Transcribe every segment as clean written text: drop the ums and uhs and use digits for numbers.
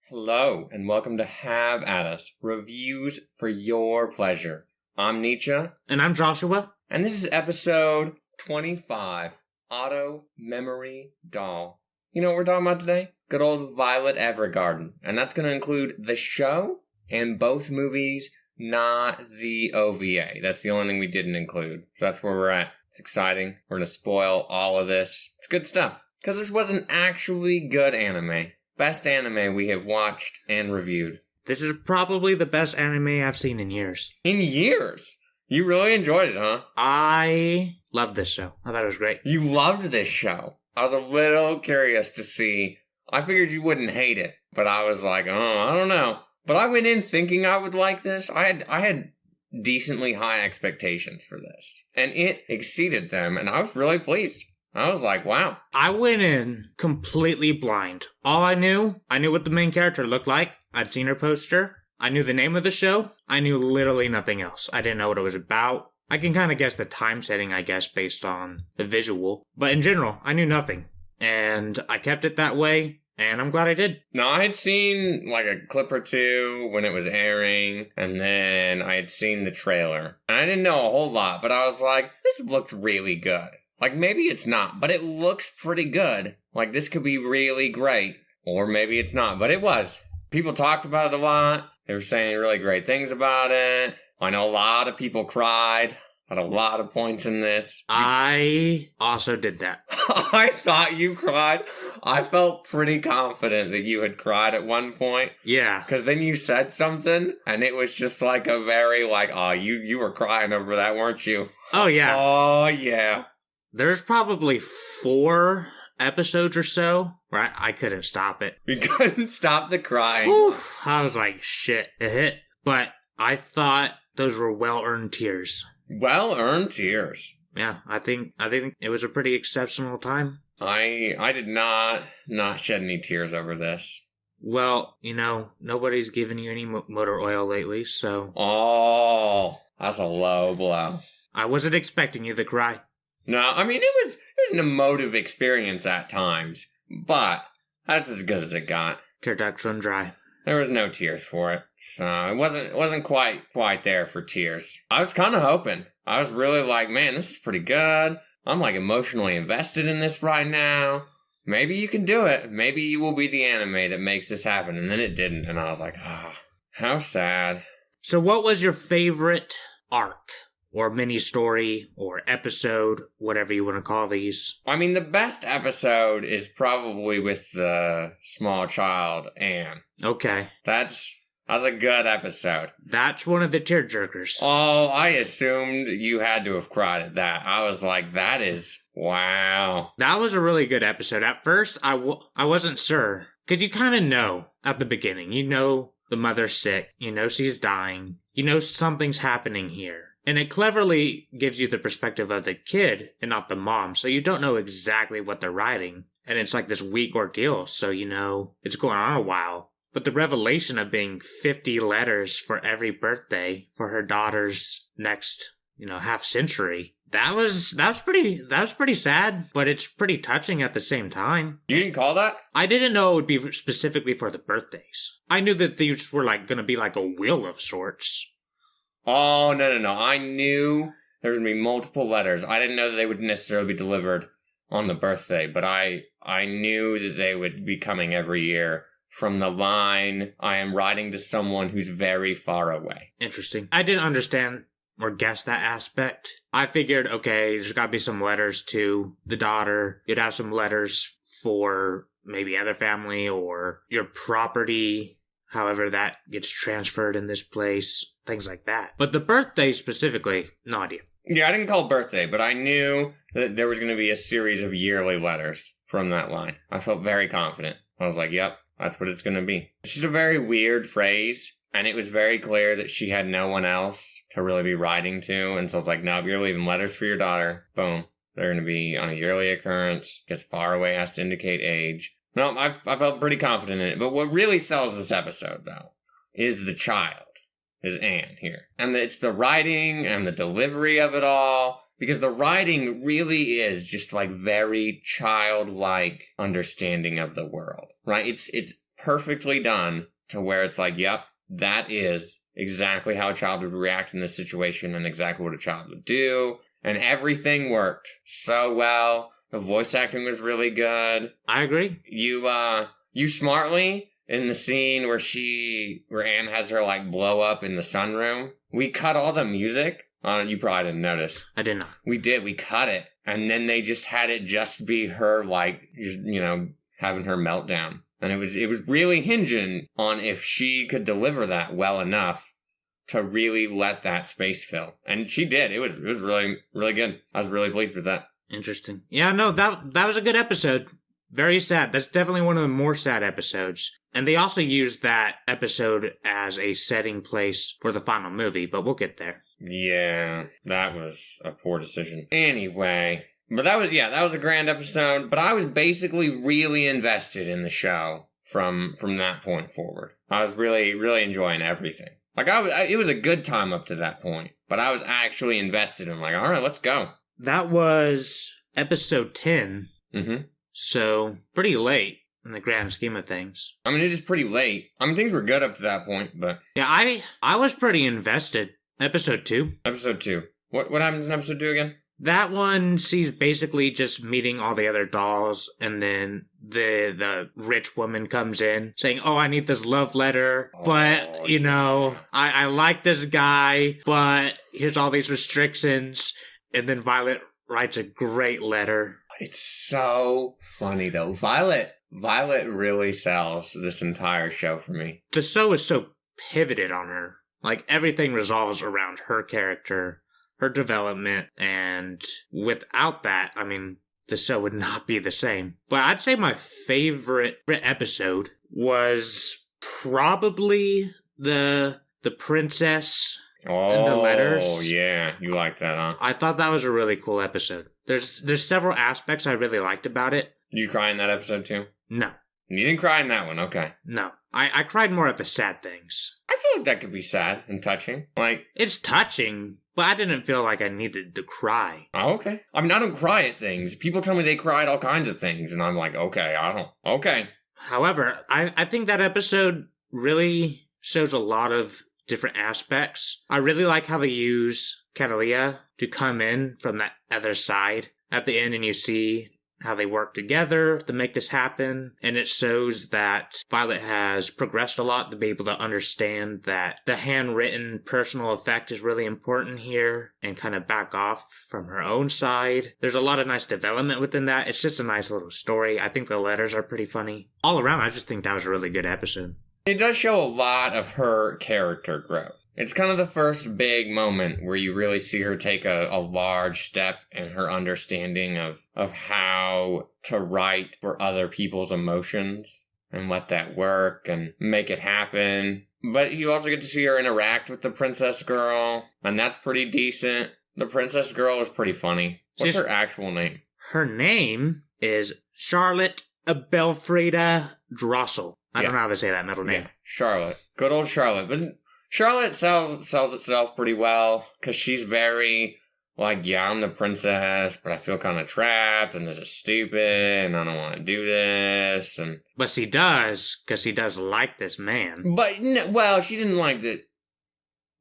Hello, and welcome to Have At Us, reviews for your pleasure. I'm Nietzsche. And I'm Joshua. And this is episode 25, Auto Memory Doll. You know what we're talking about today? Good old Violet Evergarden. And that's going to include the show and both movies, not the OVA. That's the only thing we didn't include. So that's where we're at. It's exciting. We're going to spoil all of this. It's good stuff. Because this was an actually good anime. Best anime we have watched and reviewed. This is probably the best anime I've seen in years. In years? You really enjoyed it, huh? I loved this show. I thought it was great. You loved this show. I was a little curious to see. I figured you wouldn't hate it, but I was like, oh, I don't know. But I went in thinking I would like this. I had decently high expectations for this, and it exceeded them, and I was really pleased. I was like, wow. I went in completely blind. All I knew what the main character looked like. I'd seen her poster. I knew the name of the show. I knew literally nothing else. I didn't know what it was about. I can kind of guess the time setting, I guess, based on the visual. But in general, I knew nothing. And I kept it that way, and I'm glad I did. No, I had seen like a clip or two when it was airing, and then I had seen the trailer. And I didn't know a whole lot, but I was like, this looks really good. Like, maybe it's not, but it looks pretty good. Like, this could be really great. Or maybe it's not, but it was. People talked about it a lot. They were saying really great things about it. I know a lot of people cried at a lot of points in this. I also did that. I thought you cried. I felt pretty confident that you had cried at one point. Yeah. Because then you said something, and it was just like a very, like, oh, you were crying over that, weren't you? Oh, yeah. Oh, yeah. There's probably 4 episodes or so where I couldn't stop it. You couldn't stop the crying. Whew, I was like, shit, it hit. But I thought those were well-earned tears. Well-earned tears. Yeah, I think it was a pretty exceptional time. I did not shed any tears over this. Well, nobody's given you any motor oil lately, so... Oh, that's a low blow. I wasn't expecting you to cry. No, I mean, it was an emotive experience at times, but that's as good as it got. Tear ducts run dry. There was no tears for it, so it wasn't quite there for tears. I was kind of hoping. I was really like, man, this is pretty good. I'm like emotionally invested in this right now. Maybe you can do it. Maybe you will be the anime that makes this happen. And then it didn't, and I was like, how sad. So what was your favorite arc? Or mini-story, or episode, whatever you want to call these. I mean, the best episode is probably with the small child, Anne. Okay. That's a good episode. That's one of the tearjerkers. Oh, I assumed you had to have cried at that. I was like, that is... wow. That was a really good episode. At first, I wasn't sure. Because you kind of know at the beginning. You know the mother's sick. You know she's dying. You know something's happening here. And it cleverly gives you the perspective of the kid and not the mom, so you don't know exactly what they're writing. And it's like this week ordeal, so it's going on a while. But the revelation of being 50 letters for every birthday for her daughter's next, half century, that was pretty sad, but it's pretty touching at the same time. You didn't call that? I didn't know it would be specifically for the birthdays. I knew that these were going to be like a will of sorts. Oh, no. I knew there was going to be multiple letters. I didn't know that they would necessarily be delivered on the birthday, but I knew that they would be coming every year from the line, I am writing to someone who's very far away. Interesting. I didn't understand or guess that aspect. I figured, okay, there's got to be some letters to the daughter. You'd have some letters for maybe other family or your property, however that gets transferred in this place, things like that. But the birthday specifically, no idea. Yeah, I didn't call birthday, but I knew that there was going to be a series of yearly letters from that line. I felt very confident. I was like, yep, that's what it's going to be. It's just a very weird phrase, and it was very clear that she had no one else to really be writing to, and so I was like, no, if you're leaving letters for your daughter, boom, they're going to be on a yearly occurrence, gets far away, has to indicate age. No, I felt pretty confident in it. But what really sells this episode, though, is the child, is Anne here. And it's the writing and the delivery of it all. Because the writing really is just like very childlike understanding of the world, right? It's perfectly done to where it's like, yep, that is exactly how a child would react in this situation and exactly what a child would do. And everything worked so well. The voice acting was really good. I agree. You smartly, in the scene where Anne has her, like, blow up in the sunroom, we cut all the music. You probably didn't notice. I did not. We did. We cut it. And then they just had it just be her, like, having her meltdown. And it was really hinging on if she could deliver that well enough to really let that space fill. And she did. It was really, really good. I was really pleased with that. Interesting. Yeah, no, that was a good episode. Very sad. That's definitely one of the more sad episodes. And they also used that episode as a setting place for the final movie, but we'll get there. Yeah, that was a poor decision. Anyway, but that was a grand episode, but I was basically really invested in the show from that point forward. I was really, really enjoying everything. Like, it was a good time up to that point, but I was actually invested in, like, all right, let's go. That was episode 10. Mm-hmm. So, pretty late in the grand scheme of things. I mean, it is pretty late. I mean, things were good up to that point, but... Yeah, I was pretty invested. Episode 2. Episode 2. What happens in episode 2 again? That one sees basically just meeting all the other dolls, and then the rich woman comes in saying, oh, I need this love letter, but, I like this guy, but here's all these restrictions. And then Violet writes a great letter. It's so funny, though. Violet really sells this entire show for me. The show is so pivoted on her. Like, everything resolves around her character, her development, and without that, I mean, the show would not be the same. But I'd say my favorite episode was probably the princess and the letters. Oh, yeah. You like that, huh? I thought that was a really cool episode. There's several aspects I really liked about it. Did you cry in that episode, too? No. You didn't cry in that one, okay. No. I cried more at the sad things. I feel like that could be sad and touching. Like... It's touching, but I didn't feel like I needed to cry. Oh, okay. I mean, I don't cry at things. People tell me they cry at all kinds of things, and I'm like, okay, I don't. Okay. However, I think that episode really shows a lot of different aspects. I really like how they use Catalia to come in from that other side at the end, and you see how they work together to make this happen. And it shows that Violet has progressed a lot to be able to understand that the handwritten personal effect is really important here and kind of back off from her own side. There's a lot of nice development within that. It's just a nice little story. I think the letters are pretty funny. All around, I just think that was a really good episode. It does show a lot of her character growth. It's kind of the first big moment where you really see her take a large step in her understanding of how to write for other people's emotions and let that work and make it happen. But you also get to see her interact with the princess girl, and that's pretty decent. The princess girl is pretty funny. What's her actual name? Her name is Charlotte Belfreda Drossel. I don't know how to say that middle name. Yeah, Charlotte. Good old Charlotte. But Charlotte sells itself pretty well, because she's very, like, yeah, I'm the princess, but I feel kind of trapped, and this is stupid, and I don't want to do this, and... But she does, because she does like this man. But, she didn't like the...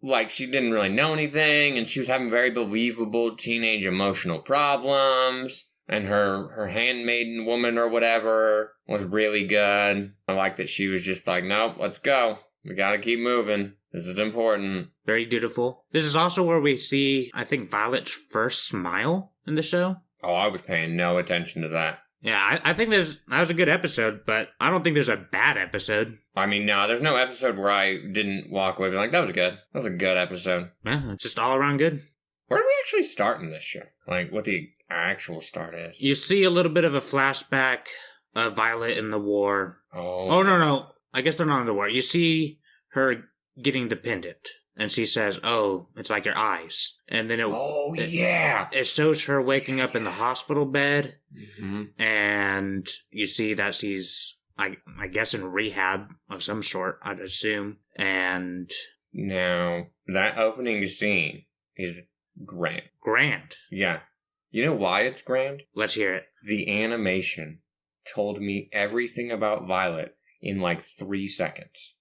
Like, she didn't really know anything, and she was having very believable teenage emotional problems, and her handmaiden woman or whatever was really good. I like that she was just like, nope, let's go. We gotta keep moving. This is important. Very dutiful. This is also where we see, I think, Violet's first smile in the show. Oh, I was paying no attention to that. Yeah, I think that was a good episode, but I don't think there's a bad episode. I mean, no, there's no episode where I didn't walk away being like, that was good. That was a good episode. Yeah, it's just all around good. Where did we actually start in this show? Like, what the actual start is? You see a little bit of a flashback of Violet in the war. Oh, no. I guess they're not in the war. You see her getting the pendant, and she says, oh, it's like your eyes. And then it shows her waking up in the hospital bed, and you see that she's, I guess, in rehab of some sort, I'd assume. And now, that opening scene is grand. Grand? Yeah. You know why it's grand? Let's hear it. The animation told me everything about Violet in like 3 seconds.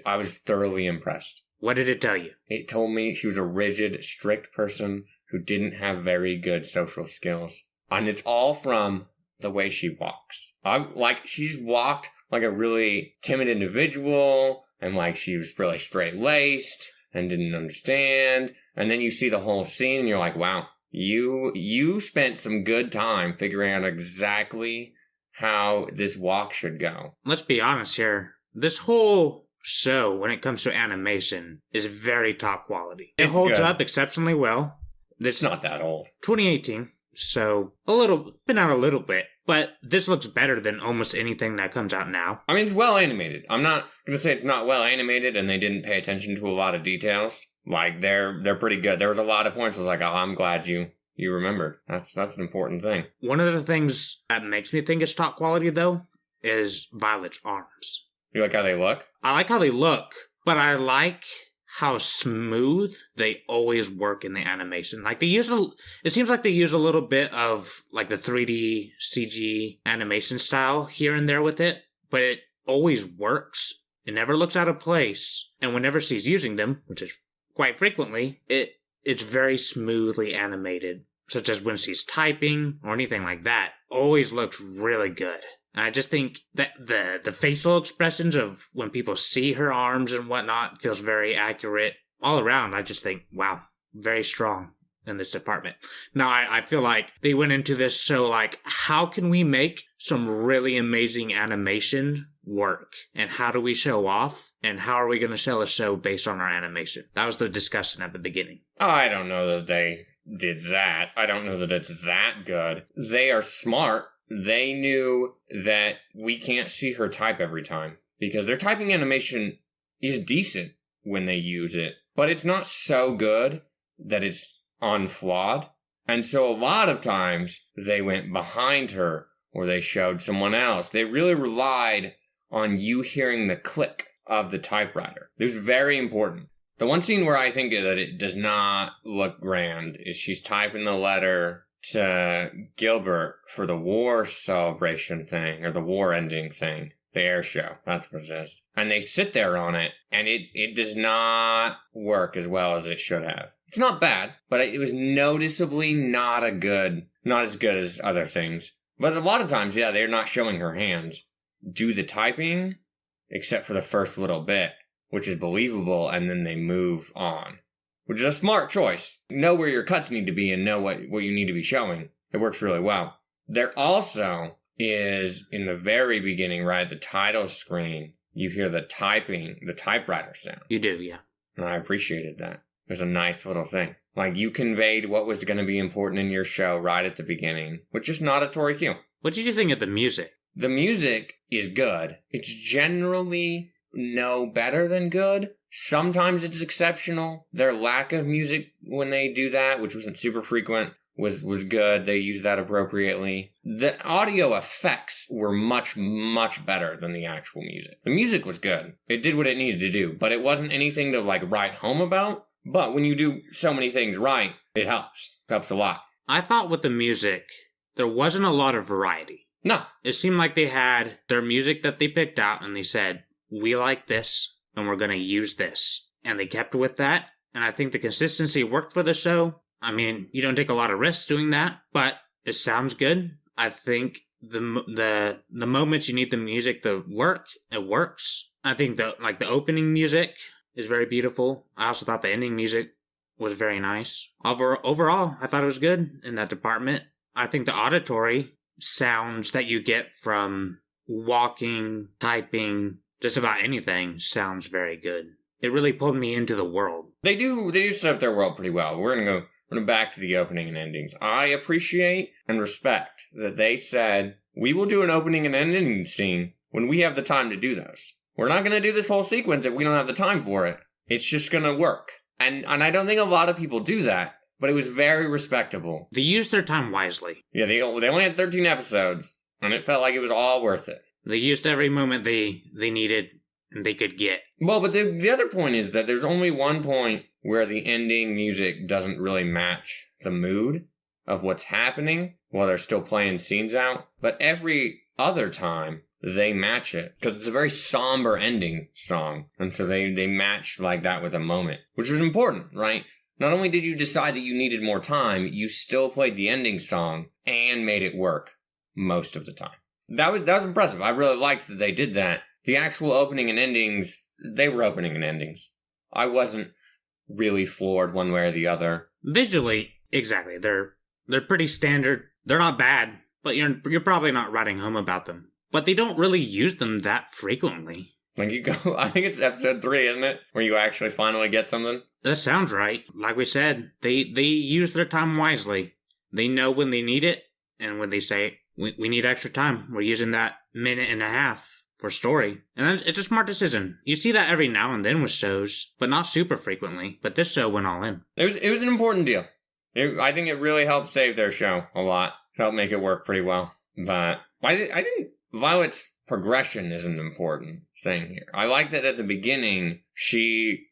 I was thoroughly impressed. What did it tell you? It told me she was a rigid, strict person who didn't have very good social skills. And it's all from the way she walks. She's walked like a really timid individual, and like she was really straight-laced and didn't understand. And then you see the whole scene and you're like, wow, you spent some good time figuring out exactly how this walk should go. Let's be honest here. This whole show, when it comes to animation, is very top quality. It holds up exceptionally well. It's not that old. 2018, so been out a little bit, but this looks better than almost anything that comes out now. I mean, it's well animated. I'm not going to say it's not well animated and they didn't pay attention to a lot of details. Like, they're pretty good. There was a lot of points I was like, oh, I'm glad you remembered. That's an important thing. One of the things that makes me think it's top quality, though, is Violet's arms. You like how they look? I like how they look, but I like how smooth they always work in the animation. Like, it seems like they use a little bit of, like, the 3D CG animation style here and there with it, but it always works. It never looks out of place, and whenever she's using them, which is quite frequently, it's very smoothly animated, such as when she's typing or anything like that. Always looks really good. And I just think that the facial expressions of when people see her arms and whatnot feels very accurate. All around, I just think, wow, very strong in this department. Now, I feel like they went into this show like, how can we make some really amazing animation work? And how do we show off? And how are we going to sell a show based on our animation? That was the discussion at the beginning. I don't know that they did that. I don't know that it's that good. They are smart. They knew that we can't see her type every time because their typing animation is decent when they use it, but it's not so good that it's unflawed. And so a lot of times they went behind her or they showed someone else. They really relied on you hearing the click of the typewriter. It was very important. The one scene where I think that it does not look grand is she's typing the letter to Gilbert for the war celebration thing, or the war ending thing, the air show. That's what it is. And they sit there on it, and it does not work as well as it should have. It's not bad, but it was noticeably not as good as other things. But a lot of times, yeah, they're not showing her hands do the typing, except for the first little bit, which is believable, and then they move on. Which is a smart choice. Know where your cuts need to be and know what you need to be showing. It works really well. There also is, in the very beginning, right at the title screen, you hear the typewriter sound. You do, yeah. And I appreciated that. It was a nice little thing. Like, you conveyed what was going to be important in your show right at the beginning, which is not a Tori Q. What did you think of the music? The music is good. It's generally no better than good. Sometimes it's exceptional. Their lack of music when they do that, which wasn't super frequent, was good. They used that appropriately. The audio effects were much, much better than the actual music. The music was good. It did what it needed to do, but it wasn't anything to like write home about. But when you do so many things right, it helps. It helps a lot. I thought with the music, there wasn't a lot of variety. No. It seemed like they had their music that they picked out and they said, we like this and we're going to use this. And they kept with that. And I think the consistency worked for the show. I mean, you don't take a lot of risks doing that, but it sounds good. I think the moments you need the music to work, it works. I think the opening music is very beautiful. I also thought the ending music was very nice. Overall, I thought it was good in that department. I think the auditory sounds that you get from walking, typing, just about anything sounds very good. It really pulled me into the world. They do set up their world pretty well. We're gonna go back to the opening and endings. I appreciate and respect that they said, we will do an opening and ending scene when we have the time to do those. We're not gonna do this whole sequence if we don't have the time for it. It's just gonna work. And I don't think a lot of people do that, but it was very respectable. They used their time wisely. Yeah, they only had 13 episodes, and it felt like it was all worth it. They used every moment they needed and they could get. Well, but the other point is that there's only one point where the ending music doesn't really match the mood of what's happening while they're still playing scenes out. But every other time, they match it. Because it's a very somber ending song. And so they match like that with a moment, which was important, right? Not only did you decide that you needed more time, you still played the ending song and made it work most of the time. That was impressive. I really liked that they did that. The actual opening and endings, they were opening and endings. I wasn't really floored one way or the other. Visually, exactly. They're pretty standard. They're not bad, but you're probably not writing home about them. But they don't really use them that frequently. Like you go, I think it's episode 3, isn't it? Where you actually finally get something. That sounds right. Like we said, they use their time wisely. They know when they need it, and when they say, we need extra time, we're using that minute and a half for story. And it's a smart decision. You see that every now and then with shows, but not super frequently. But this show went all in. It was an important deal. I think it really helped save their show a lot. Helped make it work pretty well. But I think Violet's progression is an important thing here. I like that at the beginning, she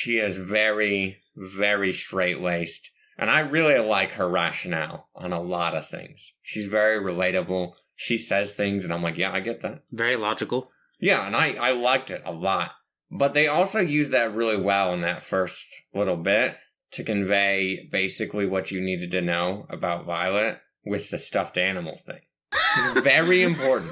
is very, very straight-laced. And I really like her rationale on a lot of things. She's very relatable. She says things, and I'm like, yeah, I get that. Very logical. Yeah, and I liked it a lot. But they also use that really well in that first little bit to convey basically what you needed to know about Violet with the stuffed animal thing. It's very important.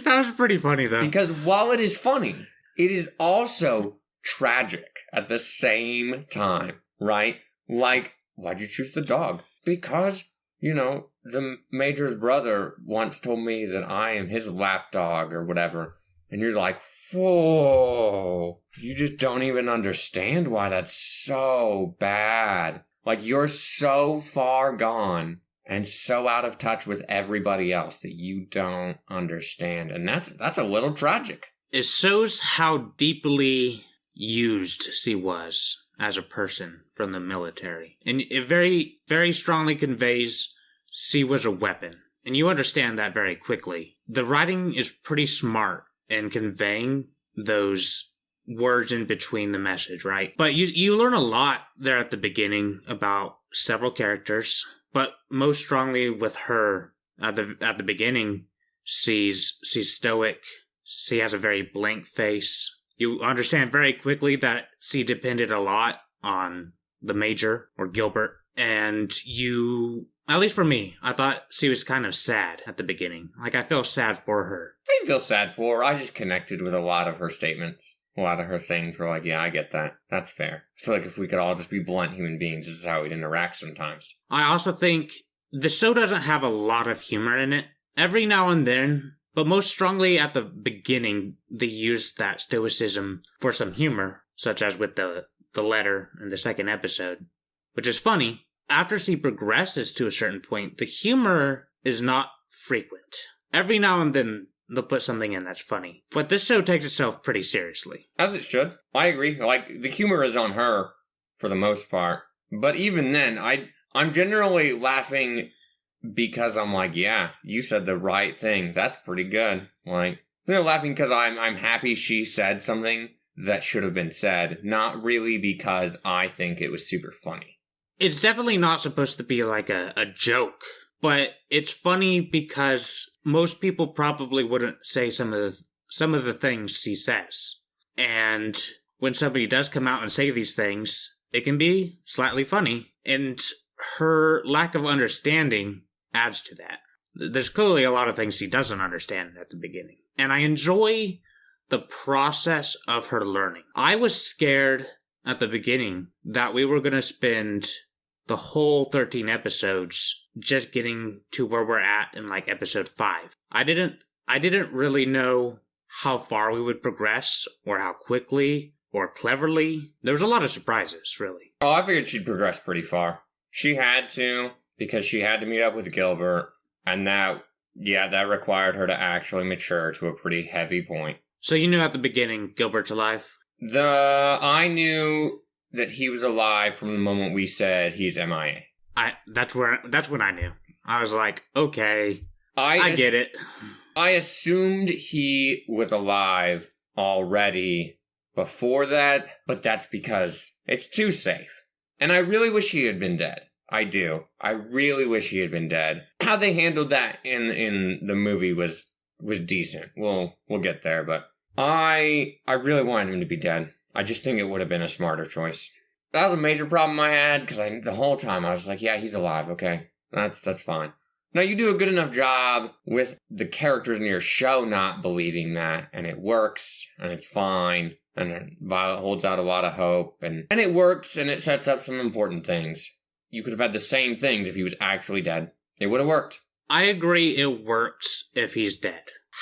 That was pretty funny, though. Because while it is funny, it is also tragic at the same time, right? Like, why'd you choose the dog? Because, the Major's brother once told me that I am his lapdog or whatever. And you're like, whoa, you just don't even understand why that's so bad. Like, you're so far gone and so out of touch with everybody else that you don't understand. And that's a little tragic. It shows how deeply used she was as a person from the military. And it very, very strongly conveys she was a weapon. And you understand that very quickly. The writing is pretty smart in conveying those words in between the message, right? But you learn a lot there at the beginning about several characters, but most strongly with her at the beginning, she's stoic. She has a very blank face. You understand very quickly that she depended a lot on the Major or Gilbert, and at least for me, I thought she was kind of sad at the beginning. Like, I feel sad for her. I didn't feel sad for her. I just connected with a lot of her statements. A lot of her things were like, yeah, I get that. That's fair. I feel like if we could all just be blunt human beings, this is how we'd interact sometimes. I also think the show doesn't have a lot of humor in it. Every now and then, but most strongly at the beginning, they use that stoicism for some humor, such as with the letter in the second episode, which is funny. After she progresses to a certain point, the humor is not frequent. Every now and then, they'll put something in that's funny. But this show takes itself pretty seriously. As it should. I agree. Like, the humor is on her, for the most part. But even then, I'm generally laughing because I'm like, yeah, you said the right thing. That's pretty good. Like, laughing because I'm happy she said something that should have been said. Not really because I think it was super funny. It's definitely not supposed to be like a joke. But it's funny because most people probably wouldn't say some of the things she says. And when somebody does come out and say these things, it can be slightly funny. And her lack of understanding adds to that. There's clearly a lot of things she doesn't understand at the beginning. And I enjoy the process of her learning. I was scared at the beginning that we were going to spend the whole 13 episodes just getting to where we're at in like episode 5. I didn't really know how far we would progress or how quickly or cleverly. There was a lot of surprises, really. Oh, I figured she'd progress pretty far. She had to, because she had to meet up with Gilbert, and that required her to actually mature to a pretty heavy point. So you knew at the beginning Gilbert's alive? I knew that he was alive from the moment we said he's MIA. That's when I knew. I was like, okay, I get it. I assumed he was alive already before that, but that's because it's too safe. And I really wish he had been dead. I do. I really wish he had been dead. How they handled that in the movie was was decent. We'll get there, but I really wanted him to be dead. I just think it would have been a smarter choice. That was a major problem I had, because the whole time I was like, yeah, he's alive, okay. That's fine. Now, you do a good enough job with the characters in your show not believing that, and it works, and it's fine, and Violet holds out a lot of hope, and it works, and it sets up some important things. You could have had the same things if he was actually dead. It would have worked. I agree it works if he's dead.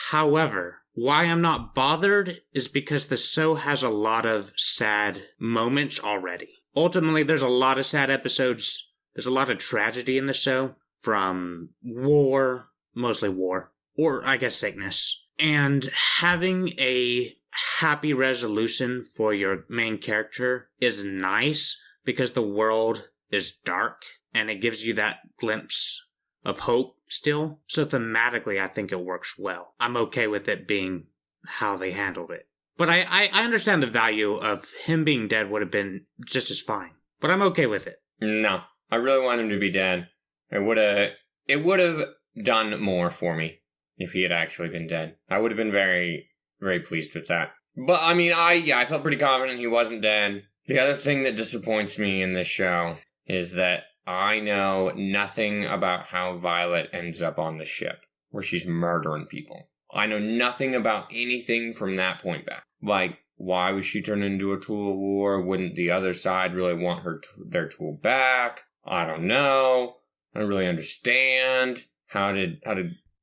However, why I'm not bothered is because the show has a lot of sad moments already. Ultimately, there's a lot of sad episodes. There's a lot of tragedy in the show, from war, mostly war, or I guess sickness. And having a happy resolution for your main character is nice because the world is dark and it gives you that glimpse of hope still. So thematically, I think it works well. I'm okay with it being how they handled it. But I understand the value of him being dead would have been just as fine. But I'm okay with it. No, I really want him to be dead. It would have done more for me if he had actually been dead. I would have been very, very pleased with that. But I mean, I felt pretty confident he wasn't dead. The other thing that disappoints me in this show is that I know nothing about how Violet ends up on the ship where she's murdering people. I know nothing about anything from that point back. Like, why was she turned into a tool of war? Wouldn't the other side really want their tool back? I don't know. I don't really understand. How did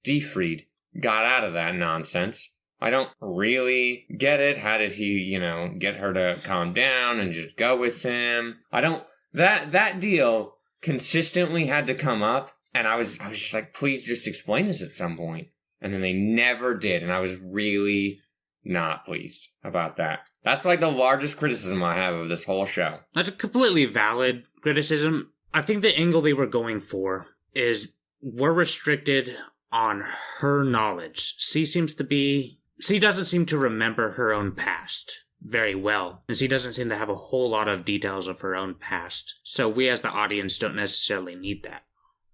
Defried got out of that nonsense? I don't really get it. How did he, get her to calm down and just go with him? That deal consistently had to come up, and I was just like, please just explain this at some point. And then they never did, and I was really not pleased about that. That's like the largest criticism I have of this whole show. That's a completely valid criticism. I think the angle they were going for is we're restricted on her knowledge. She doesn't seem to remember her own past very well, and she doesn't seem to have a whole lot of details of her own past. So we as the audience don't necessarily need that.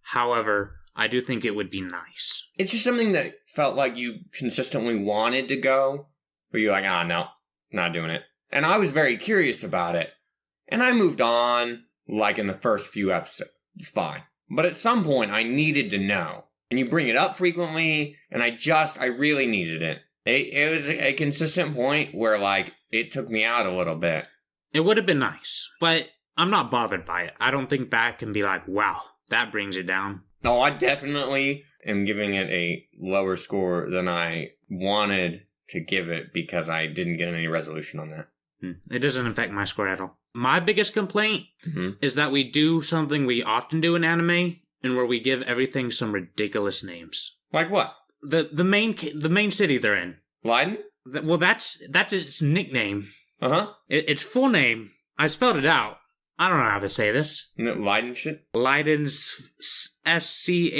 However, I do think it would be nice. It's just something that felt like you consistently wanted to go, but you're like, no, not doing it. And I was very curious about it. And I moved on, like in the first few episodes. It's fine. But at some point, I needed to know. And you bring it up frequently, and I really needed it. It was a consistent point where, like, it took me out a little bit. It would have been nice, but I'm not bothered by it. I don't think back and be like, wow, that brings it down. No, I definitely am giving it a lower score than I wanted to give it because I didn't get any resolution on that. It doesn't affect my score at all. My biggest complaint is that we do something we often do in anime, and where we give everything some ridiculous names. Like what? The main city they're in. Leiden? Well, that's its nickname. Uh-huh. Its full name, I spelled it out. I don't know how to say this. No, Leiden shit? Leiden's Schaftlich.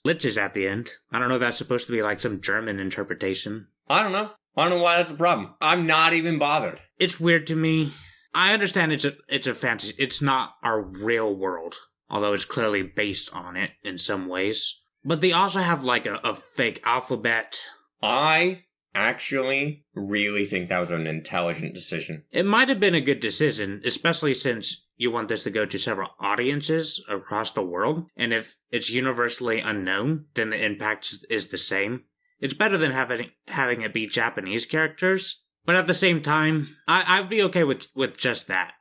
Lich is at the end. I don't know if that's supposed to be like some German interpretation. I don't know. I don't know why that's a problem. I'm not even bothered. It's weird to me. I understand it's a fantasy. It's not our real world, although it's clearly based on it in some ways. But they also have like a fake alphabet. I actually really think that was an intelligent decision. It might have been a good decision, especially since you want this to go to several audiences across the world. And if it's universally unknown, then the impact is the same. It's better than having it be Japanese characters. But at the same time, I'd be okay with just that.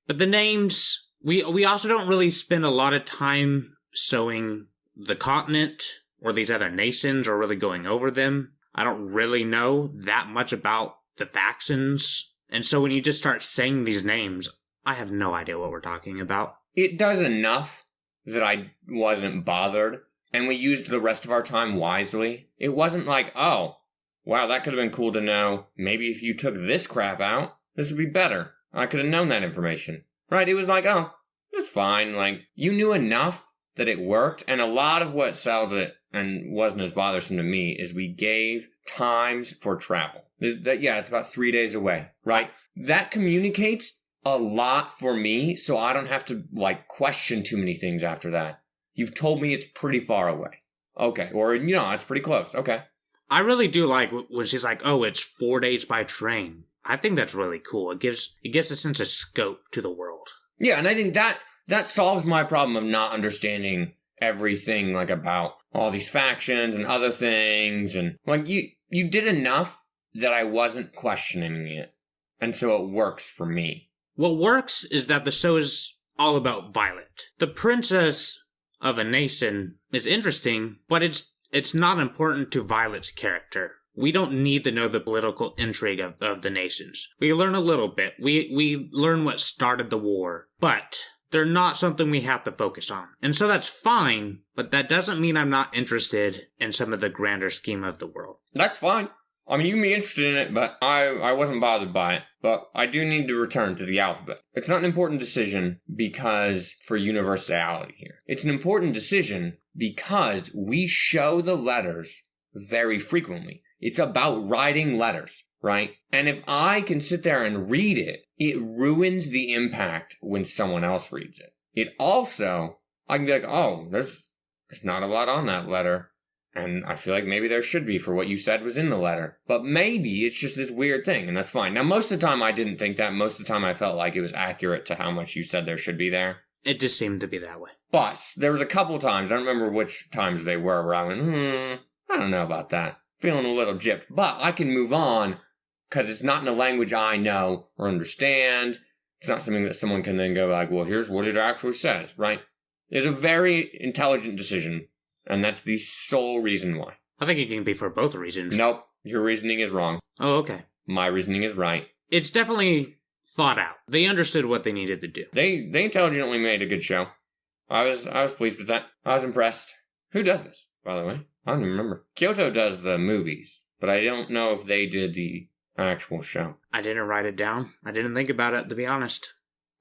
But the names, we also don't really spend a lot of time showing the continent or these other nations or really going over them. I don't really know that much about the factions. And so when you just start saying these names, I have no idea what we're talking about. It does enough that I wasn't bothered. And we used the rest of our time wisely. It wasn't like, oh, wow, that could have been cool to know. Maybe if you took this crap out, this would be better. I could have known that information. Right? It was like, oh, it's fine. Like, you knew enough that it worked. And a lot of what sells it and wasn't as bothersome to me is we gave times for travel. Yeah, it's about 3 days away, right? That communicates a lot for me, so I don't have to, like, question too many things after that. You've told me it's pretty far away. Okay. Or, it's pretty close. Okay. I really do like when she's like, "Oh, it's 4 days by train." I think that's really cool. It gives a sense of scope to the world. Yeah, and I think that solves my problem of not understanding everything, like, about all these factions and other things, and, like, you did enough that I wasn't questioning it, and so it works for me. What works is that the show is all about Violet. The princess of a nation is interesting, but it's not important to Violet's character. We don't need to know the political intrigue of the nations. We learn a little bit. We learn what started the war, but they're not something we have to focus on. And so that's fine, but that doesn't mean I'm not interested in some of the grander scheme of the world. That's fine. I mean, you can be interested in it, but I wasn't bothered by it. But I do need to return to the alphabet. It's not an important decision because for universality here. It's an important decision because we show the letters very frequently. It's about writing letters, right? And if I can sit there and read it, it ruins the impact when someone else reads it. It also, I can be like, oh, there's not a lot on that letter. And I feel like maybe there should be for what you said was in the letter. But maybe it's just this weird thing, and that's fine. Now, most of the time I didn't think that. Most of the time I felt like it was accurate to how much you said there should be there. It just seemed to be that way. But there was a couple times, I don't remember which times they were, where I went, I don't know about that. Feeling a little gypped. But I can move on, because it's not in a language I know or understand. It's not something that someone can then go like, well, here's what it actually says, right? It's a very intelligent decision. And that's the sole reason why. I think it can be for both reasons. Nope. Your reasoning is wrong. Oh, okay. My reasoning is right. It's definitely thought out. They understood what they needed to do. They intelligently made a good show. I was pleased with that. I was impressed. Who does this, by the way? I don't even remember. Kyoto does the movies, but I don't know if they did the actual show. I didn't write it down. I didn't think about it, to be honest.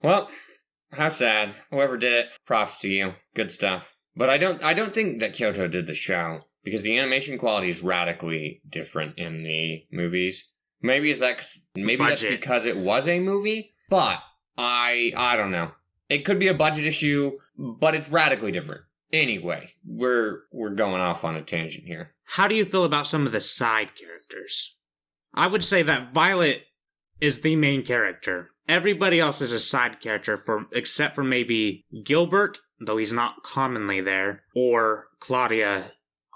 Well, how sad. Whoever did it, props to you. Good stuff. But I don't think that Kyoto did the show, because the animation quality is radically different in the movies. Maybe that's because it was a movie, but I don't know. It could be a budget issue, but it's radically different. Anyway, we're going off on a tangent here. How do you feel about some of the side characters? I would say that Violet is the main character. Everybody else is a side character, except for maybe Gilbert, though he's not commonly there, or Claudia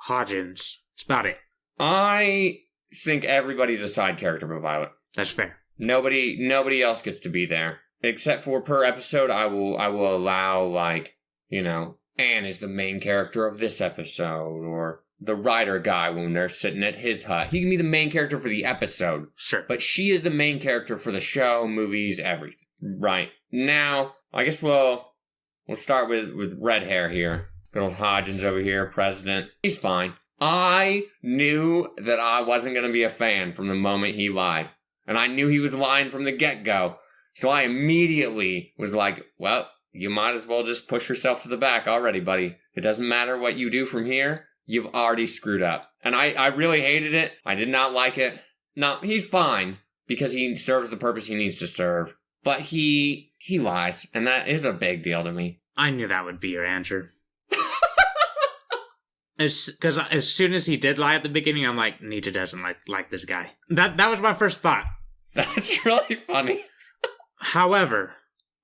Hodgins. That's about it. I think everybody's a side character but Violet. That's fair. Nobody else gets to be there. Except for per episode, I will allow, like, Anne is the main character of this episode, or the writer guy when they're sitting at his hut. He can be the main character for the episode. Sure. But she is the main character for the show, movies, everything. Right. Now, I guess we'll start with red hair here. Good old Hodgins over here, president. He's fine. I knew that I wasn't going to be a fan from the moment he lied. And I knew he was lying from the get-go. So I immediately was like, well, you might as well just push yourself to the back already, buddy. It doesn't matter what you do from here. You've already screwed up. And I really hated it. I did not like it. No, he's fine because he serves the purpose he needs to serve. But he lies, and that is a big deal to me. I knew that would be your answer. Because as soon as he did lie at the beginning, I'm like, Nietzsche doesn't like this guy. That was my first thought. That's really funny. However,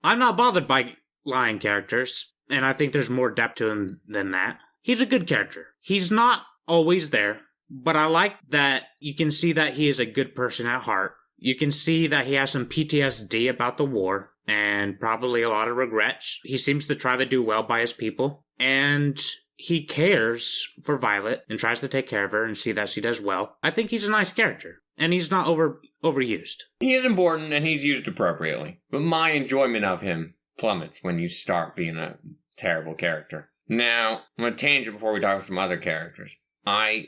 I'm not bothered by lying characters, and I think there's more depth to him than that. He's a good character. He's not always there, but I like that you can see that he is a good person at heart. You can see that he has some PTSD about the war, and probably a lot of regrets. He seems to try to do well by his people, and he cares for Violet and tries to take care of her and see that she does well. I think he's a nice character, and he's not overused. He is important, and he's used appropriately. But my enjoyment of him plummets when you start being a terrible character. Now, I'm going to tangent before we talk about some other characters. I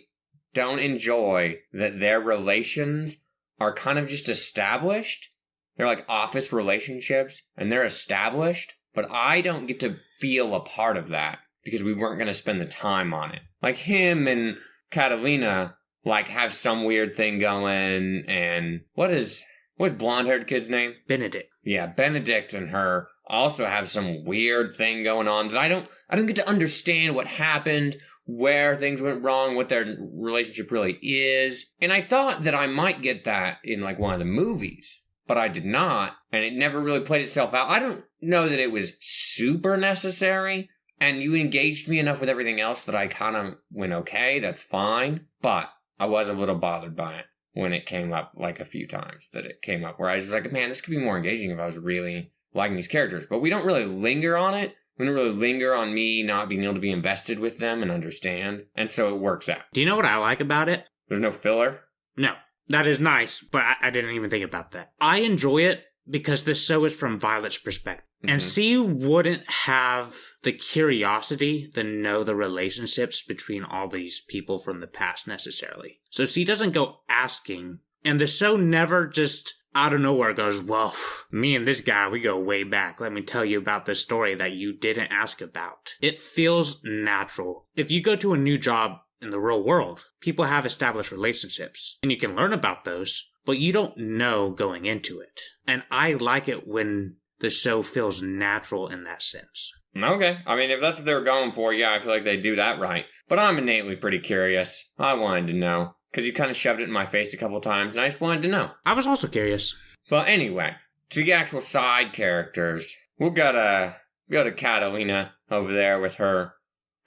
don't enjoy that their relations are kind of just established. They're like office relationships, and they're established, but I don't get to feel a part of that because we weren't going to spend the time on it. Like him and Catalina, like, have some weird thing going, and what's blonde-haired kid's name? Benedict. Yeah, Benedict and her also have some weird thing going on that I don't get to understand what happened, where things went wrong, what their relationship really is. And I thought that I might get that in like one of the movies, but I did not. And it never really played itself out. I don't know that it was super necessary. And you engaged me enough with everything else that I kind of went, okay, that's fine. But I was a little bothered by it when it came up like a few times that it came up where I was like, man, this could be more engaging if I was really liking these characters. But we don't really linger on it. We don't really linger on me not being able to be invested with them and understand. And so it works out. Do you know what I like about it? There's no filler? No. That is nice, but I didn't even think about that. I enjoy it because this show is from Violet's perspective. Mm-hmm. And C wouldn't have the curiosity to know the relationships between all these people from the past necessarily. So C doesn't go asking, and the show never just out of nowhere goes, well, me and this guy, we go way back. Let me tell you about this story that you didn't ask about. It feels natural. If you go to a new job in the real world, people have established relationships, and you can learn about those, but you don't know going into it. And I like it when the show feels natural in that sense. Okay. I mean, if that's what they're going for, yeah, I feel like they do that right. But I'm innately pretty curious. I wanted to know. Because you kind of shoved it in my face a couple times, and I just wanted to know. I was also curious. But anyway, to the actual side characters, we got to Catalina over there with her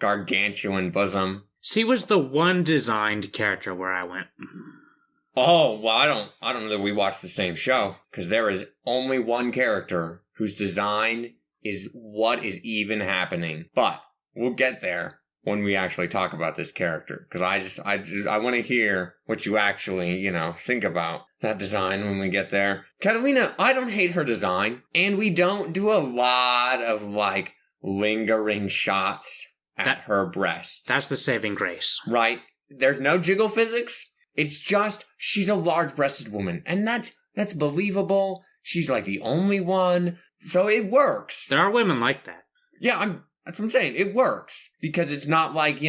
gargantuan bosom. She was the one designed character where I went, oh, well, I don't know that we watched the same show, because there is only one character whose design is what is even happening. But we'll get there when we actually talk about this character, because I want to hear what you actually, think about that design when we get there. Catalina, I don't hate her design, and we don't do a lot of, like, lingering shots at her breasts. That's the saving grace. Right? There's no jiggle physics. It's just, she's a large-breasted woman, and that's believable. She's, like, the only one, so it works. There are women like that. Yeah, that's what I'm saying. It works. Because it's not like,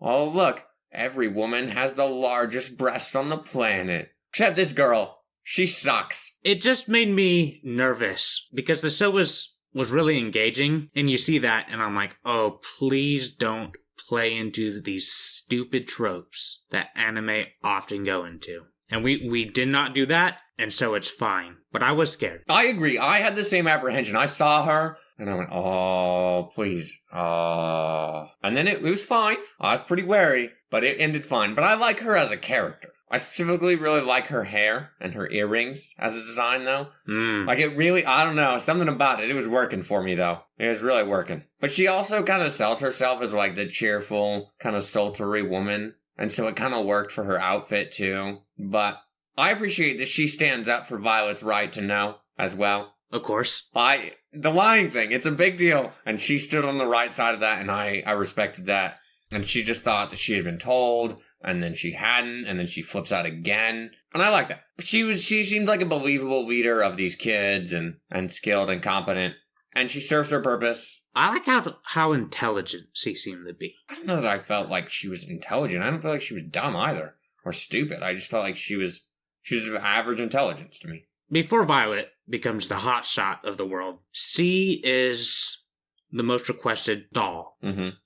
oh, look, every woman has the largest breasts on the planet. Except this girl. She sucks. It just made me nervous because the show was really engaging. And you see that, and I'm like, oh, please don't play into these stupid tropes that anime often go into. And we did not do that, and so it's fine. But I was scared. I agree. I had the same apprehension. I saw her, and I went, oh, please. Oh. And then it was fine. I was pretty wary, but it ended fine. But I like her as a character. I specifically really like her hair and her earrings as a design, though. Like, it really, I don't know, something about it. It was working for me, though. It was really working. But she also kind of sells herself as, like, the cheerful, kind of sultry woman. And so it kind of worked for her outfit, too. But I appreciate that she stands up for Violet's right to know as well. Of course. The lying thing, it's a big deal. And she stood on the right side of that, and I respected that. And she just thought that she had been told, and then she hadn't, and then she flips out again. And I like that. She seemed like a believable leader of these kids, and skilled and competent. And she serves her purpose. I like how intelligent she seemed to be. I don't know that I felt like she was intelligent. I don't feel like she was dumb either. Or stupid. I just felt like she was of average intelligence to me. Before Violet becomes the hot shot of the world, C is the most requested doll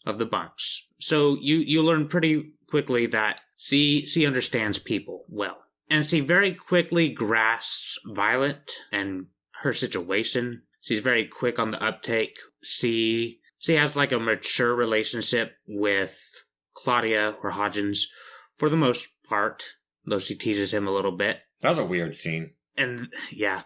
of the bunch. So you learn pretty quickly that C understands people well. And she very quickly grasps Violet and her situation. She's very quick on the uptake. She has like a mature relationship with Claudia or Hodgins for the most part, though she teases him a little bit. That was a weird scene. And yeah.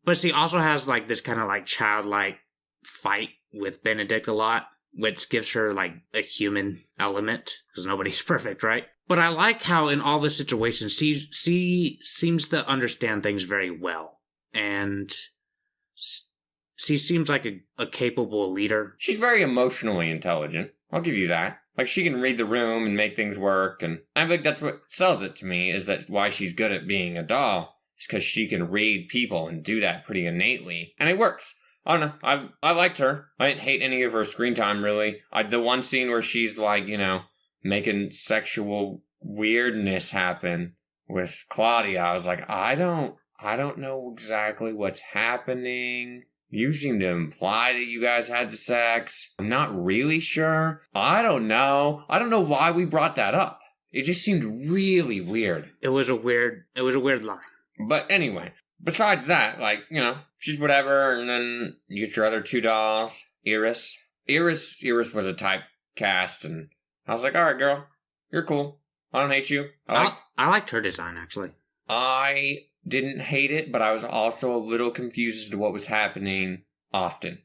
But she also has like this kind of like childlike fight with Benedict a lot, which gives her like a human element, because nobody's perfect, right? But I like how in all the situations, she seems to understand things very well. And she seems like a capable leader. She's very emotionally intelligent. I'll give you that. Like, she can read the room and make things work, and I think that's what sells it to me, is that why she's good at being a doll, is because she can read people and do that pretty innately. And it works. I don't know. I liked her. I didn't hate any of her screen time, really. The one scene where she's, like, making sexual weirdness happen with Claudia, I was like, I don't know exactly what's happening. You seem to imply that you guys had the sex. I'm not really sure. I don't know. I don't know why we brought that up. It just seemed really weird. It was a weird line. But anyway, besides that, like, you know, she's whatever, and then you get your other two dolls. Iris was a typecast, and I was like, alright, girl, you're cool. I don't hate you. I liked her design, actually. I didn't hate it, but I was also a little confused as to what was happening often.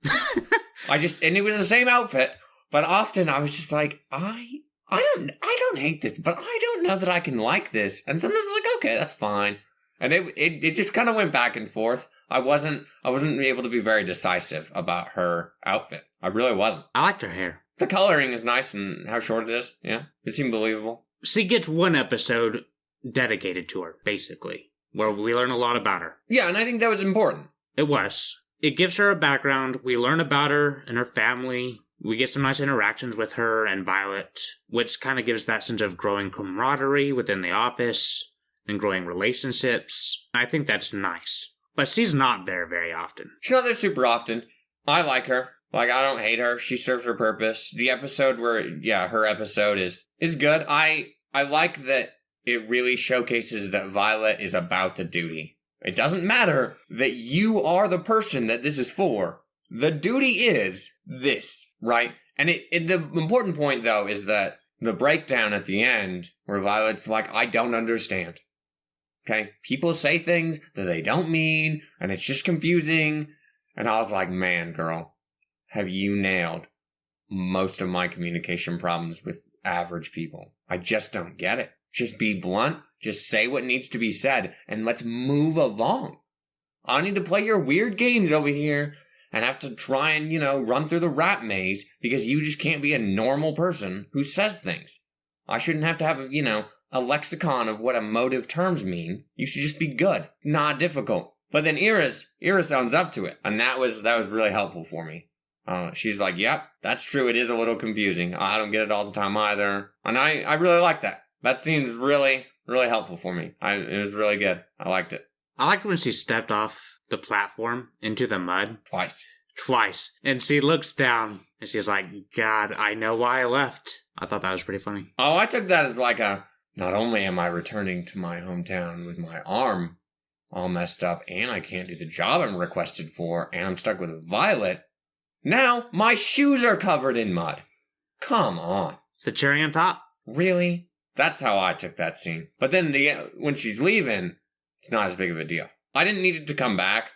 And it was the same outfit, but often I was just like, I don't hate this, but I don't know that I can like this. And sometimes I was like, okay, that's fine. And it just kind of went back and forth. I wasn't able to be very decisive about her outfit. I really wasn't. I liked her hair. The coloring is nice and how short it is. Yeah, it seemed believable. She gets one episode dedicated to her, basically, where we learn a lot about her. Yeah, and I think that was important. It was. It gives her a background. We learn about her and her family. We get some nice interactions with her and Violet, which kind of gives that sense of growing camaraderie within the office and growing relationships. I think that's nice. But she's not there very often. She's not there super often. I like her. Like, I don't hate her. She serves her purpose. The episode her episode is good. I like that it really showcases that Violet is about the duty. It doesn't matter that you are the person that this is for. The duty is this, right? And the important point, though, is that the breakdown at the end, where Violet's like, I don't understand. Okay? People say things that they don't mean, and it's just confusing. And I was like, man, girl, have you nailed most of my communication problems with average people? I just don't get it. Just be blunt. Just say what needs to be said, and let's move along. I don't need to play your weird games over here and have to try and, run through the rat maze because you just can't be a normal person who says things. I shouldn't have to have, a lexicon of what emotive terms mean. You should just be good. Not difficult. But then Iris owns up to it, and that was really helpful for me. She's like, yep, that's true. It is a little confusing. I don't get it all the time either. And I really like that. That seems really, really helpful for me. It was really good. I liked it. I liked when she stepped off the platform into the mud. Twice. And she looks down and she's like, God, I know why I left. I thought that was pretty funny. Oh, I took that as like not only am I returning to my hometown with my arm all messed up and I can't do the job I'm requested for and I'm stuck with Violet, now my shoes are covered in mud. Come on. It's the cherry on top. Really? That's how I took that scene. But then when she's leaving, it's not as big of a deal. I didn't need it to come back,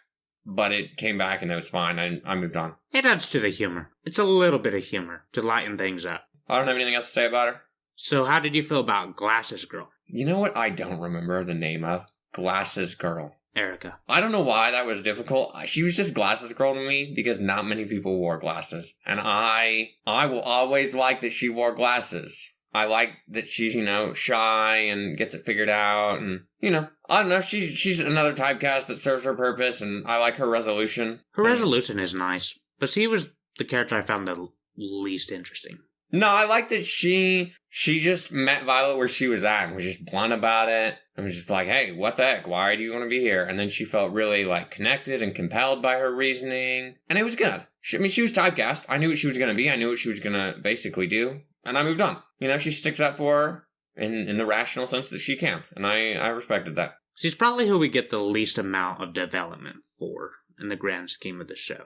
but it came back and it was fine. I moved on. It adds to the humor. It's a little bit of humor to lighten things up. I don't have anything else to say about her. So how did you feel about Glasses Girl? You know what I don't remember the name of? Glasses Girl. Erica. I don't know why that was difficult. She was just Glasses Girl to me because not many people wore glasses. And I will always like that she wore glasses. I like that she's, shy and gets it figured out. And, I don't know. She's another typecast that serves her purpose. And I like her resolution. Her resolution is nice. But she was the character I found the least interesting. No, I like that she just met Violet where she was at and was just blunt about it. And was just like, hey, what the heck? Why do you want to be here? And then she felt really, connected and compelled by her reasoning. And it was good. She was typecast. I knew what she was going to be. I knew what she was going to basically do. And I moved on. She sticks up for her in the rational sense that she can. And I respected that. She's probably who we get the least amount of development for in the grand scheme of the show.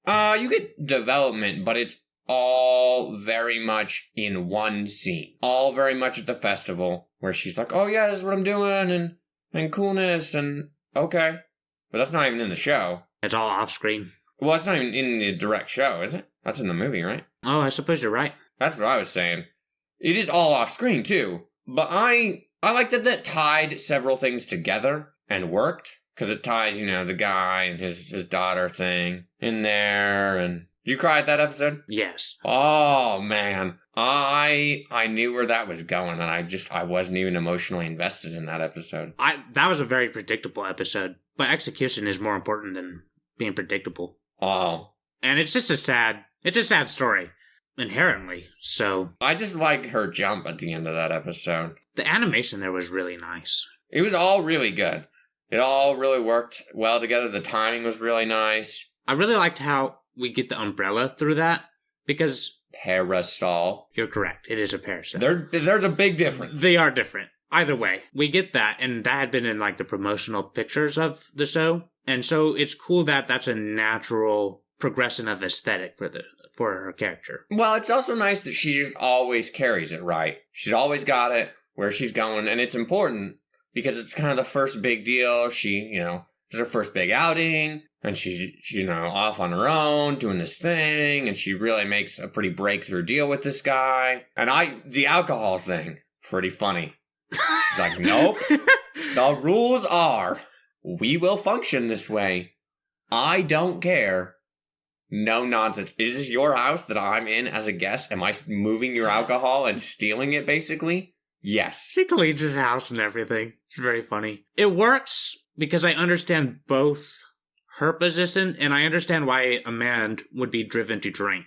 You get development, but it's all very much in one scene. All very much at the festival where she's like, oh yeah, this is what I'm doing and coolness and okay. But that's not even in the show. It's all off screen. Well, it's not even in the direct show, is it? That's in the movie, right? Oh, I suppose you're right. That's what I was saying. It is all off screen too. But I like that tied several things together and worked. Because it ties, the guy and his daughter thing in there. And did you cry at that episode? Yes. Oh, man. I knew where that was going, and I wasn't even emotionally invested in that episode. That was a very predictable episode. But execution is more important than being predictable. Oh. And it's a sad story. Inherently, so... I just like her jump at the end of that episode. The animation there was really nice. It was all really good. It all really worked well together. The timing was really nice. I really liked how we get the umbrella through that, because Parasol. you're correct. It is a parasol. There's a big difference. They are different. Either way, we get that, and that had been in like the promotional pictures of the show, and so it's cool that that's a natural progression of aesthetic for her character. Well, it's also nice that she just always carries it right. She's always got it where she's going, and it's important because it's kind of the first big deal. She, it's her first big outing, and she's, off on her own doing this thing, and she really makes a pretty breakthrough deal with this guy. And the alcohol thing, pretty funny. She's like, nope. The rules are, we will function this way. I don't care. No nonsense. Is this your house that I'm in as a guest? Am I moving your alcohol and stealing it, basically? Yes. She cleans his house and everything. It's very funny. It works because I understand both her position, and I understand why a man would be driven to drink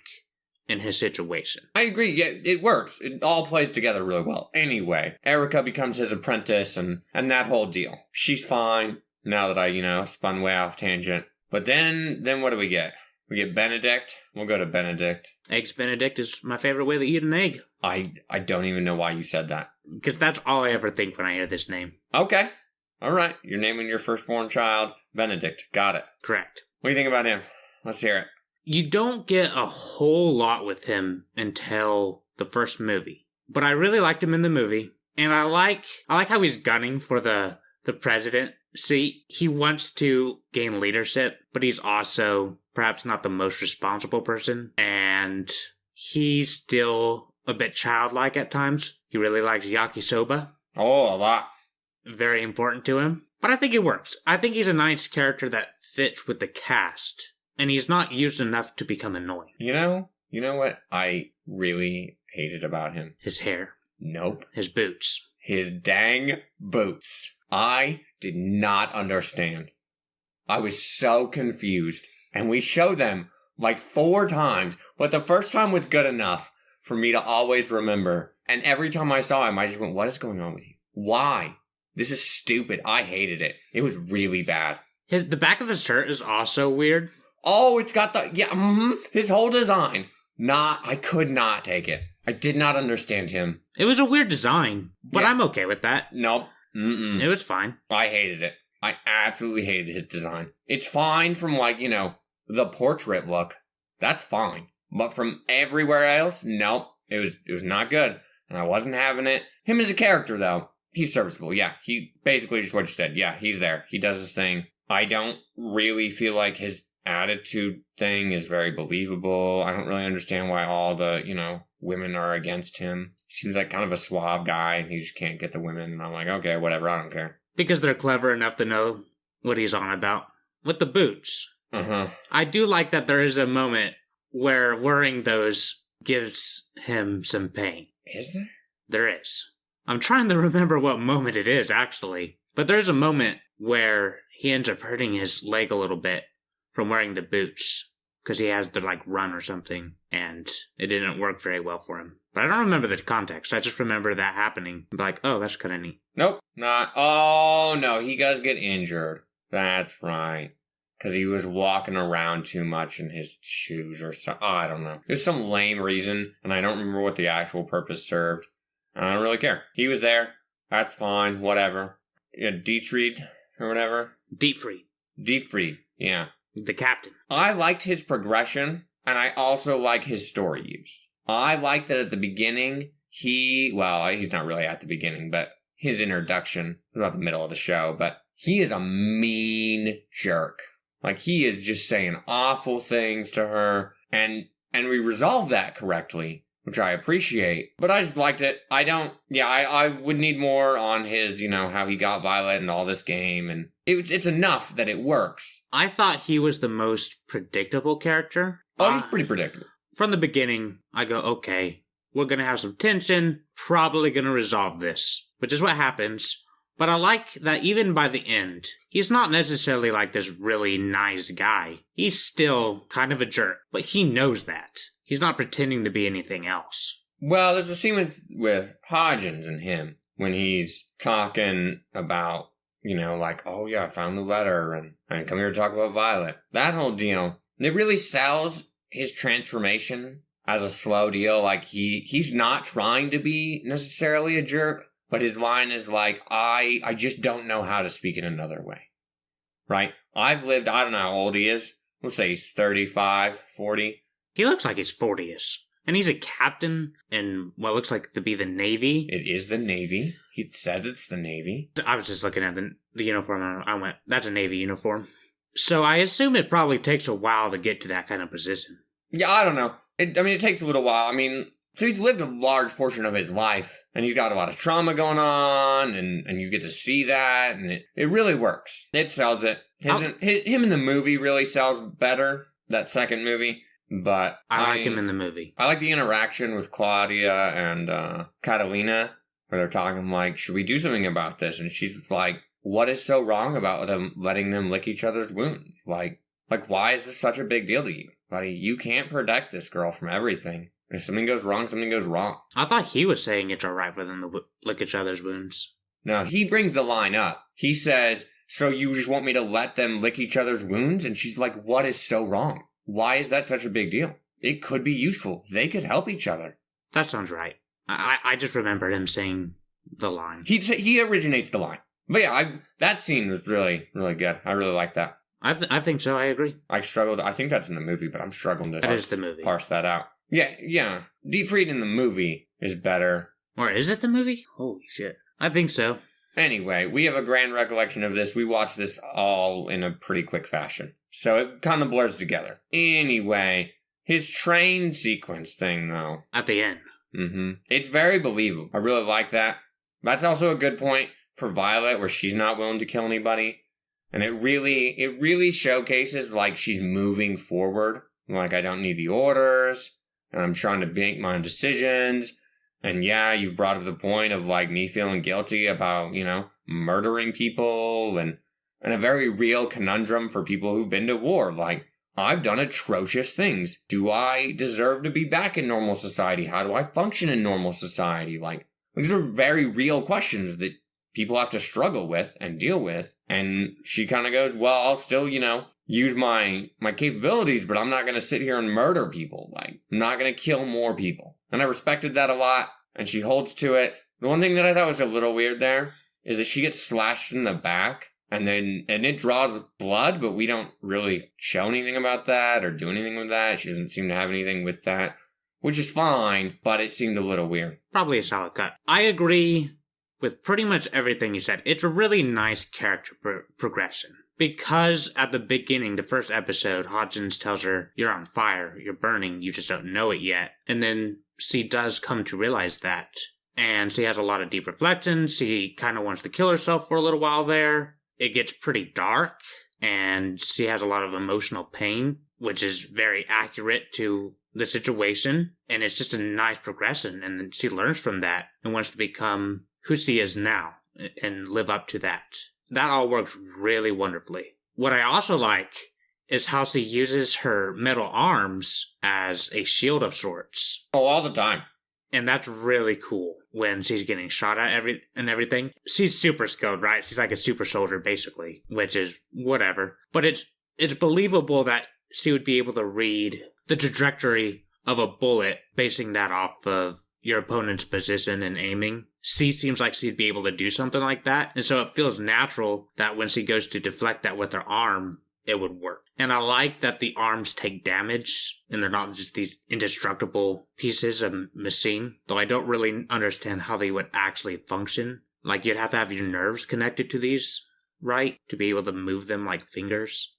in his situation. I agree. Yeah, it works. It all plays together really well. Anyway, Erica becomes his apprentice and that whole deal. She's fine now that I, spun way off tangent. But then what do we get? We get Benedict. We'll go to Benedict. Eggs Benedict is my favorite way to eat an egg. I don't even know why you said that. Because that's all I ever think when I hear this name. Okay. All right. You're naming your firstborn child Benedict. Got it. Correct. What do you think about him? Let's hear it. You don't get a whole lot with him until the first movie. But I really liked him in the movie. And I like how he's gunning for the president seat. He wants to gain leadership, but he's also perhaps not the most responsible person. And he's still a bit childlike at times. He really likes yakisoba. Oh, a lot. Very important to him. But I think it works. I think he's a nice character that fits with the cast. And he's not used enough to become annoying. You know what I really hated about him? His hair. Nope. His boots. His dang boots. I did not understand. I was so confused. And we showed them like 4 times. But the first time was good enough for me to always remember. And every time I saw him, I just went, what is going on with you? Why? This is stupid. I hated it. It was really bad. The back of his shirt is also weird. Oh, it's got his whole design. I could not take it. I did not understand him. It was a weird design, but Yeah. I'm okay with that. Nope. Mm-mm. It was fine. I hated it. I absolutely hated his design. It's fine from the portrait look. That's fine. But from everywhere else, nope. It was not good. And I wasn't having it. Him as a character, though, he's serviceable. Yeah, he basically just what you said. Yeah, he's there. He does his thing. I don't really feel like his attitude thing is very believable. I don't really understand why all the, women are against him. He seems like kind of a suave guy, and he just can't get the women. And I'm like, okay, whatever, I don't care. Because they're clever enough to know what he's on about. With the boots. Uh-huh. I do like that there is a moment where wearing those gives him some pain. Is there? There is. I'm trying to remember what moment it is, actually. But there's a moment where he ends up hurting his leg a little bit from wearing the boots. Because he has to, run or something. And it didn't work very well for him. But I don't remember the context. I just remember that happening. I'm like, oh, that's kind of neat. Nope, not. Oh, no, he does get injured. That's right. Because he was walking around too much in his shoes or so. Oh, I don't know. There's some lame reason, and I don't remember what the actual purpose served. I don't really care. He was there. That's fine. Whatever. Yeah, Dietrich or whatever. Dietfried, yeah. the captain. I liked his progression, and I also like his story use. I like that at the beginning, he's not really at the beginning, but his introduction was about the middle of the show, but he is a mean jerk. He is just saying awful things to her, and we resolved that correctly, which I appreciate. But I just liked it. I would need more on his, how he got Violet and all this game, and it's enough that it works. I thought he was the most predictable character. Oh, he's pretty predictable. From the beginning, I go, okay, we're going to have some tension, probably going to resolve this, which is what happens. But I like that even by the end, he's not necessarily this really nice guy. He's still kind of a jerk, but he knows that. He's not pretending to be anything else. Well, there's a scene with Hodgins and him when he's talking about, oh yeah, I found the letter and come here to talk about Violet. That whole deal, It really sells his transformation as a slow deal. Like, he's not trying to be necessarily a jerk, but his line is like, I just don't know how to speak in another way. Right? I don't know how old he is. Let's say he's 35, 40. He looks like he's 40ish. And he's a captain in what looks like to be the Navy. It is the Navy. He says it's the Navy. I was just looking at the uniform and I went, that's a Navy uniform. So I assume it probably takes a while to get to that kind of position. Yeah, I don't know. It takes a little while. So he's lived a large portion of his life, and he's got a lot of trauma going on, and you get to see that, and it really works. It sells it. Him in the movie really sells better, that second movie, but I like him in the movie. I like the interaction with Claudia and Catalina, where they're talking like, should we do something about this? And she's like, what is so wrong about them letting them lick each other's wounds? Like, why is this such a big deal to you? Buddy, you can't protect this girl from everything. If something goes wrong, something goes wrong. I thought he was saying it's alright for them to lick each other's wounds. No, he brings the line up. He says, so you just want me to let them lick each other's wounds? And she's like, what is so wrong? Why is that such a big deal? It could be useful. They could help each other. That sounds right. I just remember him saying the line. He originates the line. But yeah, that scene was really, really good. I really like that. I think so, I agree. I think that's in the movie, but I'm struggling to parse that out. Yeah. Deep Fried in the movie is better. Or is it the movie? Holy shit. I think so. Anyway, we have a grand recollection of this. We watched this all in a pretty quick fashion. So it kind of blurs together. Anyway, his train sequence thing, though. At the end. Mm-hmm. It's very believable. I really like that. That's also a good point for Violet, where she's not willing to kill anybody. And it really showcases, like, she's moving forward. Like, I don't need the orders, and I'm trying to make my own decisions. And yeah, you've brought up the point of, like, me feeling guilty about, murdering people, and a very real conundrum for people who've been to war. Like, I've done atrocious things. Do I deserve to be back in normal society? How do I function in normal society? Like, these are very real questions that people have to struggle with and deal with. And she kind of goes, well, I'll still, use my capabilities, but I'm not going to sit here and murder people. Like, I'm not going to kill more people. And I respected that a lot, and she holds to it. The one thing that I thought was a little weird there is that she gets slashed in the back, and it draws blood, but we don't really show anything about that or do anything with that. She doesn't seem to have anything with that, which is fine, but it seemed a little weird. Probably a solid cut. I agree with pretty much everything you said. It's a really nice character progression. Because at the beginning, the first episode, Hodgins tells her, you're on fire, you're burning, you just don't know it yet. And then she does come to realize that. And she has a lot of deep reflections. She kind of wants to kill herself for a little while there. It gets pretty dark, and she has a lot of emotional pain, which is very accurate to the situation. And it's just a nice progression, and then she learns from that and wants to become who she is now and live up to that. That all works really wonderfully. What I also like is how she uses her metal arms as a shield of sorts. Oh, all the time. And that's really cool when she's getting shot at everything. She's super skilled, right? She's like a super soldier, basically, which is whatever. But it's believable that she would be able to read the trajectory of a bullet, basing that off of your opponent's position and aiming. She seems like she'd be able to do something like that. And so it feels natural that when she goes to deflect that with her arm, it would work. And I like that the arms take damage and they're not just these indestructible pieces of machine. Though I don't really understand how they would actually function. Like, you'd have to have your nerves connected to these, right? To be able to move them like fingers.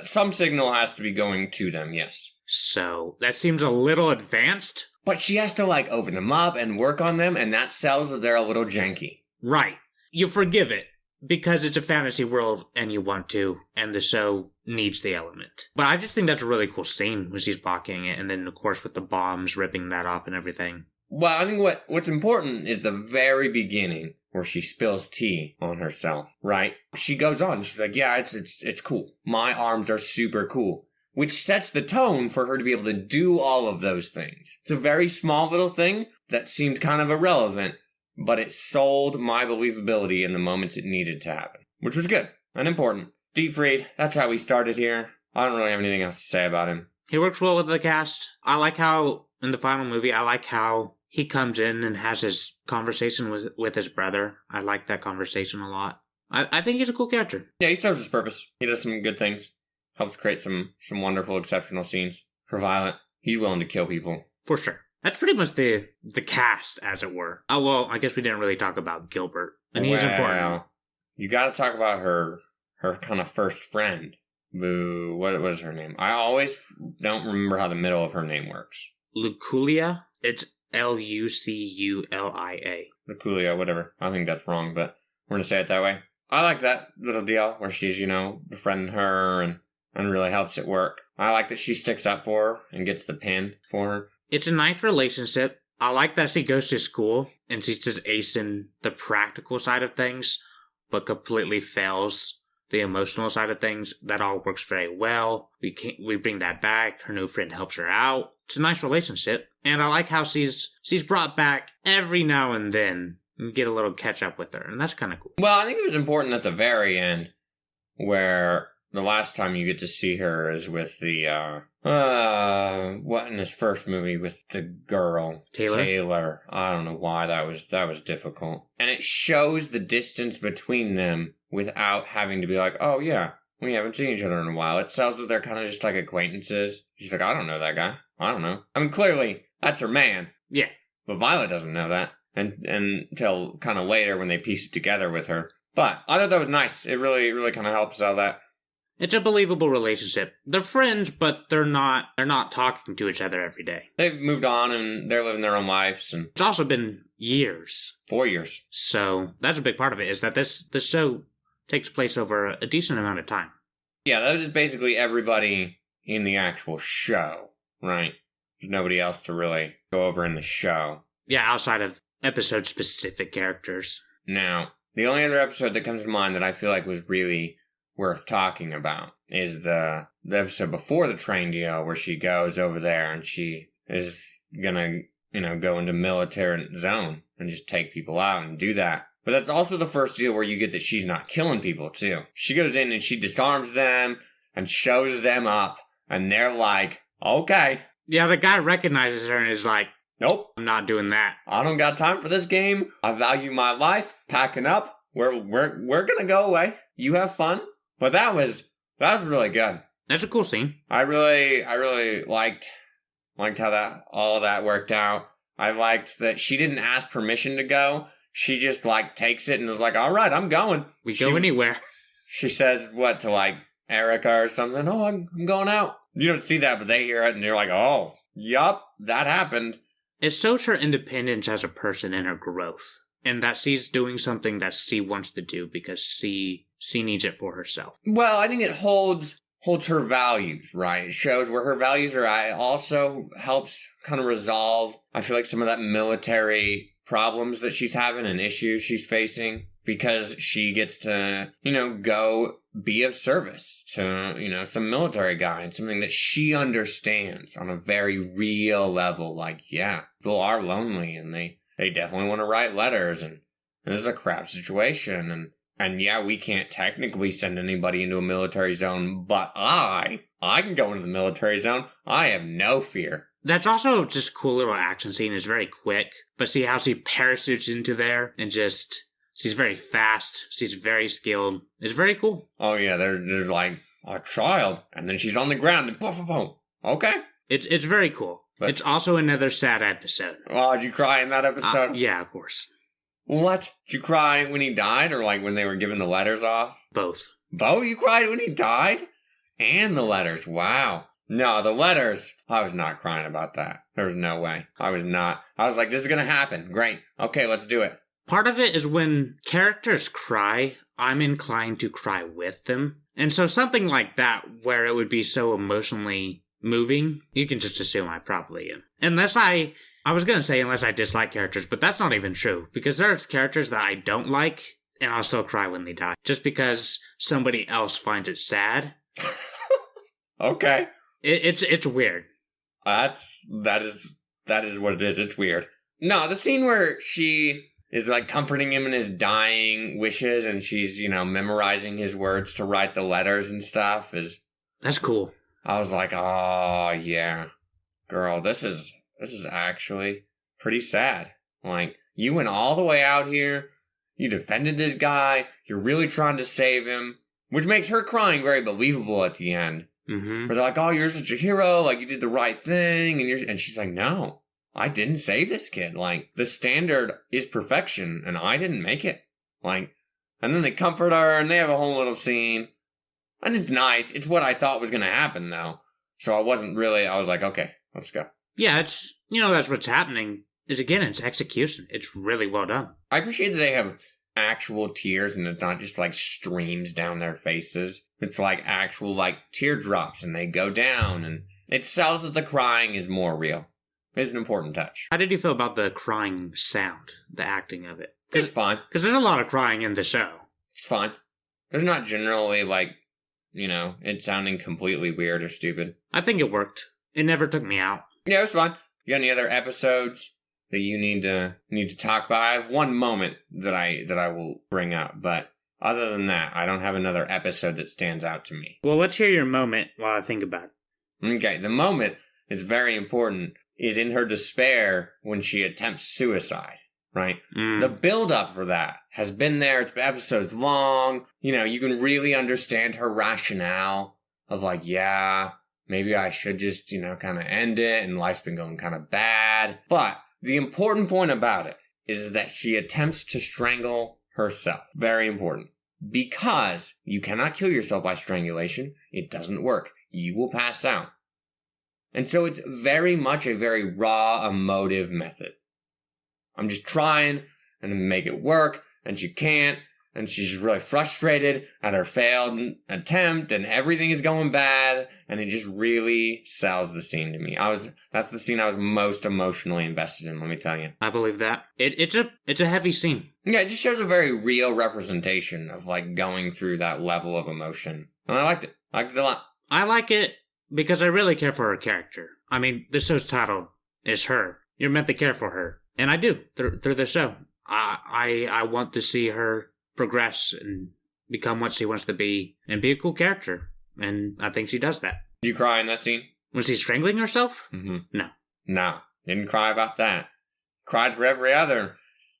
Some signal has to be going to them, yes. So that seems a little advanced. But she has to, like, open them up and work on them, and that sells that they're a little janky. Right. You forgive it, because it's a fantasy world, and you want to, and the show needs the element. But I just think that's a really cool scene when she's blocking it, and then, of course, with the bombs ripping that off and everything. Well, I think what's important is the very beginning, where she spills tea on herself, right? She goes on, she's like, yeah, it's cool. My arms are super cool. Which sets the tone for her to be able to do all of those things. It's a very small little thing that seemed kind of irrelevant, but it sold my believability in the moments it needed to happen, which was good and important. Deep Fried, that's how we started here. I don't really have anything else to say about him. He works well with the cast. I like how, in the final movie, I like how he comes in and has his conversation with his brother. I like that conversation a lot. I think he's a cool character. Yeah, he serves his purpose. He does some good things. Helps create some wonderful, exceptional scenes. For Violet, he's willing to kill people. For sure. That's pretty much the cast, as it were. Oh, well, I guess we didn't really talk about Gilbert. And he's important. You gotta talk about her kind of first friend. What was her name? I always don't remember how the middle of her name works. Luculia? It's Luculia. Luculia, whatever. I think that's wrong, but we're gonna say it that way. I like that little deal where she's, befriending her and really helps it work. I like that she sticks up for her and gets the pin for her. It's a nice relationship. I like that she goes to school and she's just acing the practical side of things, but completely fails the emotional side of things. That all works very well. We bring that back. Her new friend helps her out. It's a nice relationship. And I like how she's brought back every now and then and get a little catch up with her. And that's kind of cool. Well, I think it was important at the very end where the last time you get to see her is with the, what in this first movie with the girl? Taylor. I don't know why that was difficult. And it shows the distance between them without having to be like, oh yeah, we haven't seen each other in a while. It sells that they're kind of just like acquaintances. She's like, I don't know that guy. I don't know. I mean, clearly, that's her man. Yeah. But Violet doesn't know that. And until kind of later when they piece it together with her. But I thought that was nice. It really kind of helps out that. It's a believable relationship. They're friends, but they're not talking to each other every day. They've moved on and they're living their own lives. And it's also been years. 4 years. So that's a big part of it, is that this show takes place over a decent amount of time. Yeah, that is basically everybody in the actual show, right? There's nobody else to really go over in the show. Yeah, outside of episode-specific characters. Now, the only other episode that comes to mind that I feel like was really worth talking about is the episode before the train deal where she goes over there and she is gonna, go into military zone and just take people out and do that. But that's also the first deal where you get that she's not killing people, too. She goes in and she disarms them and shows them up, and they're like, okay. Yeah, the guy recognizes her and is like, nope. I'm not doing that. I don't got time for this game. I value my life. Packing up. We're gonna go away. You have fun. But that was really good. That's a cool scene. I really liked how all of that worked out. I liked that she didn't ask permission to go. She just takes it and is like, all right, I'm going. We go anywhere. She says what to Erica or something. Oh, I'm going out. You don't see that, but they hear it and you're like, oh, yup, that happened. It shows her independence as a person and her growth. And that she's doing something that she wants to do because she needs it for herself. Well, I think it holds her values, right? It shows where her values are at. It also helps kind of resolve, I feel like, some of that military problems that she's having and issues she's facing because she gets to, go be of service to, some military guy and something that she understands on a very real level. Yeah, people are lonely and they definitely want to write letters and this is a crap situation and yeah, we can't technically send anybody into a military zone, but I can go into the military zone. I have no fear. That's also just a cool little action scene. It's very quick, but see how she parachutes into there and she's very fast. She's very skilled. It's very cool. Oh yeah, they're like a child, and then she's on the ground and boom, boom, boom. Okay. It's very cool. But it's also another sad episode. Oh, did you cry in that episode? Yeah, of course. What? Did you cry when he died or when they were giving the letters off? Both. Both? You cried when he died? And the letters. Wow. No, the letters. I was not crying about that. There was no way. I was not. I was like, this is going to happen. Great. Okay, let's do it. Part of it is when characters cry, I'm inclined to cry with them. And so something like that, where it would be so emotionally moving, you can just assume I probably am. Unless I was going to say unless I dislike characters, but that's not even true. Because there's characters that I don't like, and I'll still cry when they die. Just because somebody else finds it sad. Okay. It's weird. That is what it is. It's weird. No, the scene where she is comforting him in his dying wishes and she's, memorizing his words to write the letters and stuff is... That's cool. I was like, oh, yeah. Girl, this is actually pretty sad. Like, you went all the way out here, you defended this guy, you're really trying to save him, which makes her crying very believable at the end. Mm-hmm. Where they're like, oh, you're such a hero, like, you did the right thing, and she's like, no, I didn't save this kid. Like, the standard is perfection, and I didn't make it. Like, and then they comfort her, and they have a whole little scene. And it's nice. It's what I thought was going to happen, though. So I was like, okay, let's go. Yeah, it's, that's what's happening. Is again, it's execution. It's really well done. I appreciate that they have actual tears, and it's not just like streams down their faces. It's like actual like teardrops, and they go down, and it sells that the crying is more real. It's an important touch. How did you feel about the crying sound, the acting of it? It's fine. Because there's a lot of crying in the show. It's fine. There's not generally like, it sounding completely weird or stupid. I think it worked. It never took me out. Yeah, it was fun. You got any other episodes that you need to talk about? I have one moment that I will bring up, but other than that, I don't have another episode that stands out to me. Well, let's hear your moment while I think about it. Okay, the moment is very important, is in her despair when she attempts suicide, right? The build-up for that has been there. It's been episodes long. You can really understand her rationale of like, yeah, maybe I should just, kind of end it, and life's been going kind of bad. But the important point about it is that she attempts to strangle herself. Very important. Because you cannot kill yourself by strangulation. It doesn't work. You will pass out. And so it's very much a very raw, emotive method. I'm just trying and make it work, and she can't, and she's just really frustrated at her failed attempt, and everything is going bad, and it just really sells the scene to me. That's the scene I was most emotionally invested in, let me tell you. I believe that. It's a heavy scene. Yeah, it just shows a very real representation of like going through that level of emotion. And I liked it. I liked it a lot. I like it because I really care for her character. I mean, this show's title is her. You're meant to care for her. And I do, through the show. I want to see her progress and become what she wants to be and be a cool character. And I think she does that. Did you cry in that scene? Was she strangling herself? Mm-hmm. No. No, didn't cry about that. Cried for every other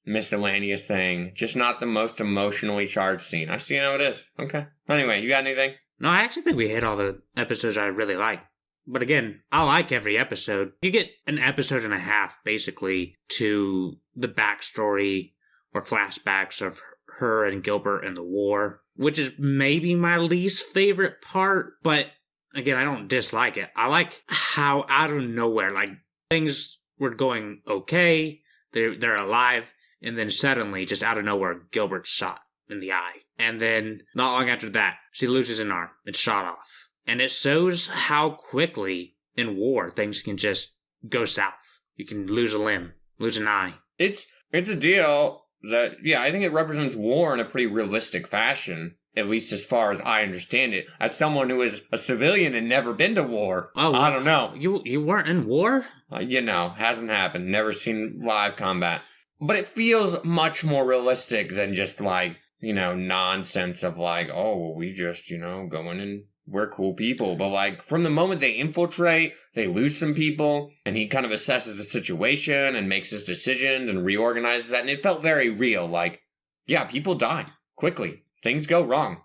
miscellaneous thing, just not the most emotionally charged scene. I see how it is. Okay. Anyway, you got anything? No, I actually think we hit all the episodes I really like. But again, I like every episode. You get an episode and a half, basically, to the backstory or flashbacks of her and Gilbert and the war, which is maybe my least favorite part, but again, I don't dislike it. I like how out of nowhere, like, things were going okay, they're alive, and then suddenly, just out of nowhere, Gilbert's shot in the eye. And then, not long after that, she loses an arm. It's shot off. And it shows how quickly in war things can just go south. You can lose a limb, lose an eye. It's a deal that, I think it represents war in a pretty realistic fashion, at least as far as I understand it. As someone who is a civilian and never been to war, I don't know. You weren't in war? Hasn't happened. Never seen live combat. But it feels much more realistic than just like, nonsense of like, oh, we just, go in and we're cool people. But like, from the moment they infiltrate, they lose some people, and he kind of assesses the situation and makes his decisions and reorganizes that. And it felt very real. Like, people die quickly. Things go wrong.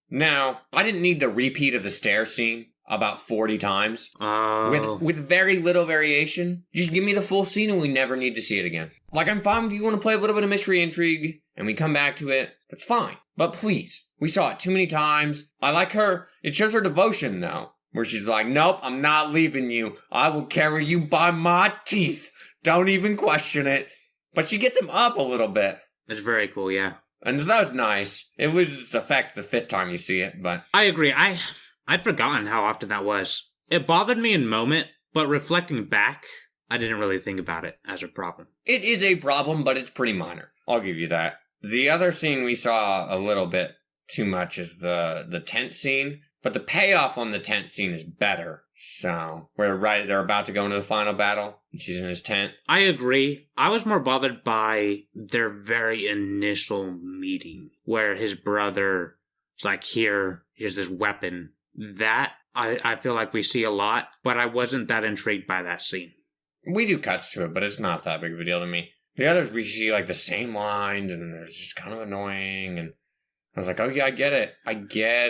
Now, I didn't need the repeat of the stair scene about 40 times. With very little variation. Just give me the full scene and we never need to see it again. Like, I'm fine if you want to play a little bit of mystery intrigue and we come back to it. That's fine. But please, we saw it too many times. I like her. It shows her devotion, though. Where she's like, nope, I'm not leaving you. I will carry you by my teeth. Don't even question it. But she gets him up a little bit. That's very cool, yeah. And that was nice. It loses its effect the fifth time you see it, but... I agree. I'd forgotten how often that was. It bothered me in moment, but reflecting back, I didn't really think about it as a problem. It is a problem, but it's pretty minor. I'll give you that. The other scene we saw a little bit too much is the tent scene, but the payoff on the tent scene is better. So, they're about to go into the final battle, and she's in his tent. I agree. I was more bothered by their very initial meeting, where his brother is like, here's this weapon. That I feel like we see a lot, but I wasn't that intrigued by that scene. We do cuts to it, but it's not that big of a deal to me. The others, we see like the same lines, and it's just kind of annoying, and I was like, oh yeah, I get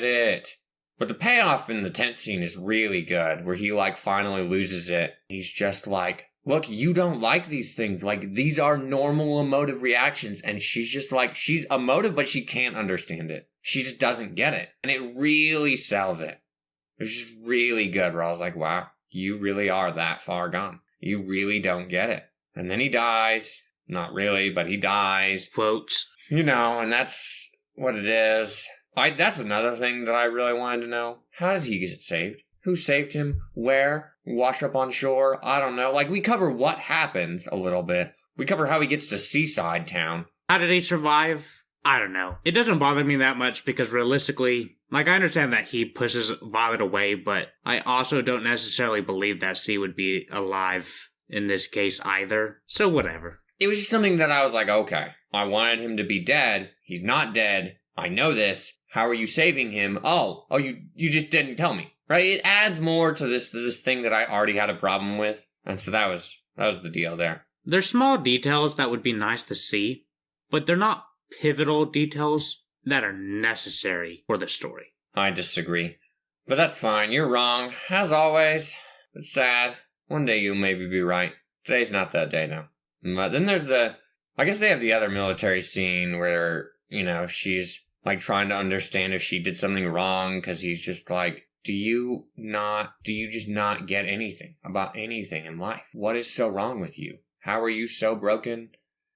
it. But the payoff in the tent scene is really good, where he like finally loses it. He's just like, look, you don't like these things. Like, these are normal emotive reactions. And she's just like, she's emotive, but she can't understand it. She just doesn't get it. And it really sells it. It was just really good, where I was like, wow, you really are that far gone. You really don't get it. And then he dies. Not really, but he dies. Quotes. You know, and that's what it is. That's another thing that I really wanted to know. How did he get saved? Who saved him? Where? Wash up on shore? I don't know. Like, we cover what happens a little bit. We cover how he gets to Seaside Town. How did he survive? I don't know. It doesn't bother me that much because realistically, like, I understand that he pushes Violet away, but I also don't necessarily believe that C would be alive in this case either. So whatever. It was just something that I was like, okay, I wanted him to be dead. He's not dead. I know this. How are you saving him? Oh, you just didn't tell me, right? It adds more to this thing that I already had a problem with, and so that was the deal there. There's small details that would be nice to see, but they're not pivotal details that are necessary for the story. I disagree, but that's fine. You're wrong, as always. It's sad. One day you'll maybe be right. Today's not that day, though. But then there's I guess they have the other military scene where, you know, she's like trying to understand if she did something wrong, because he's just like, do you just not get anything about anything in life? What is so wrong with you? How are you so broken?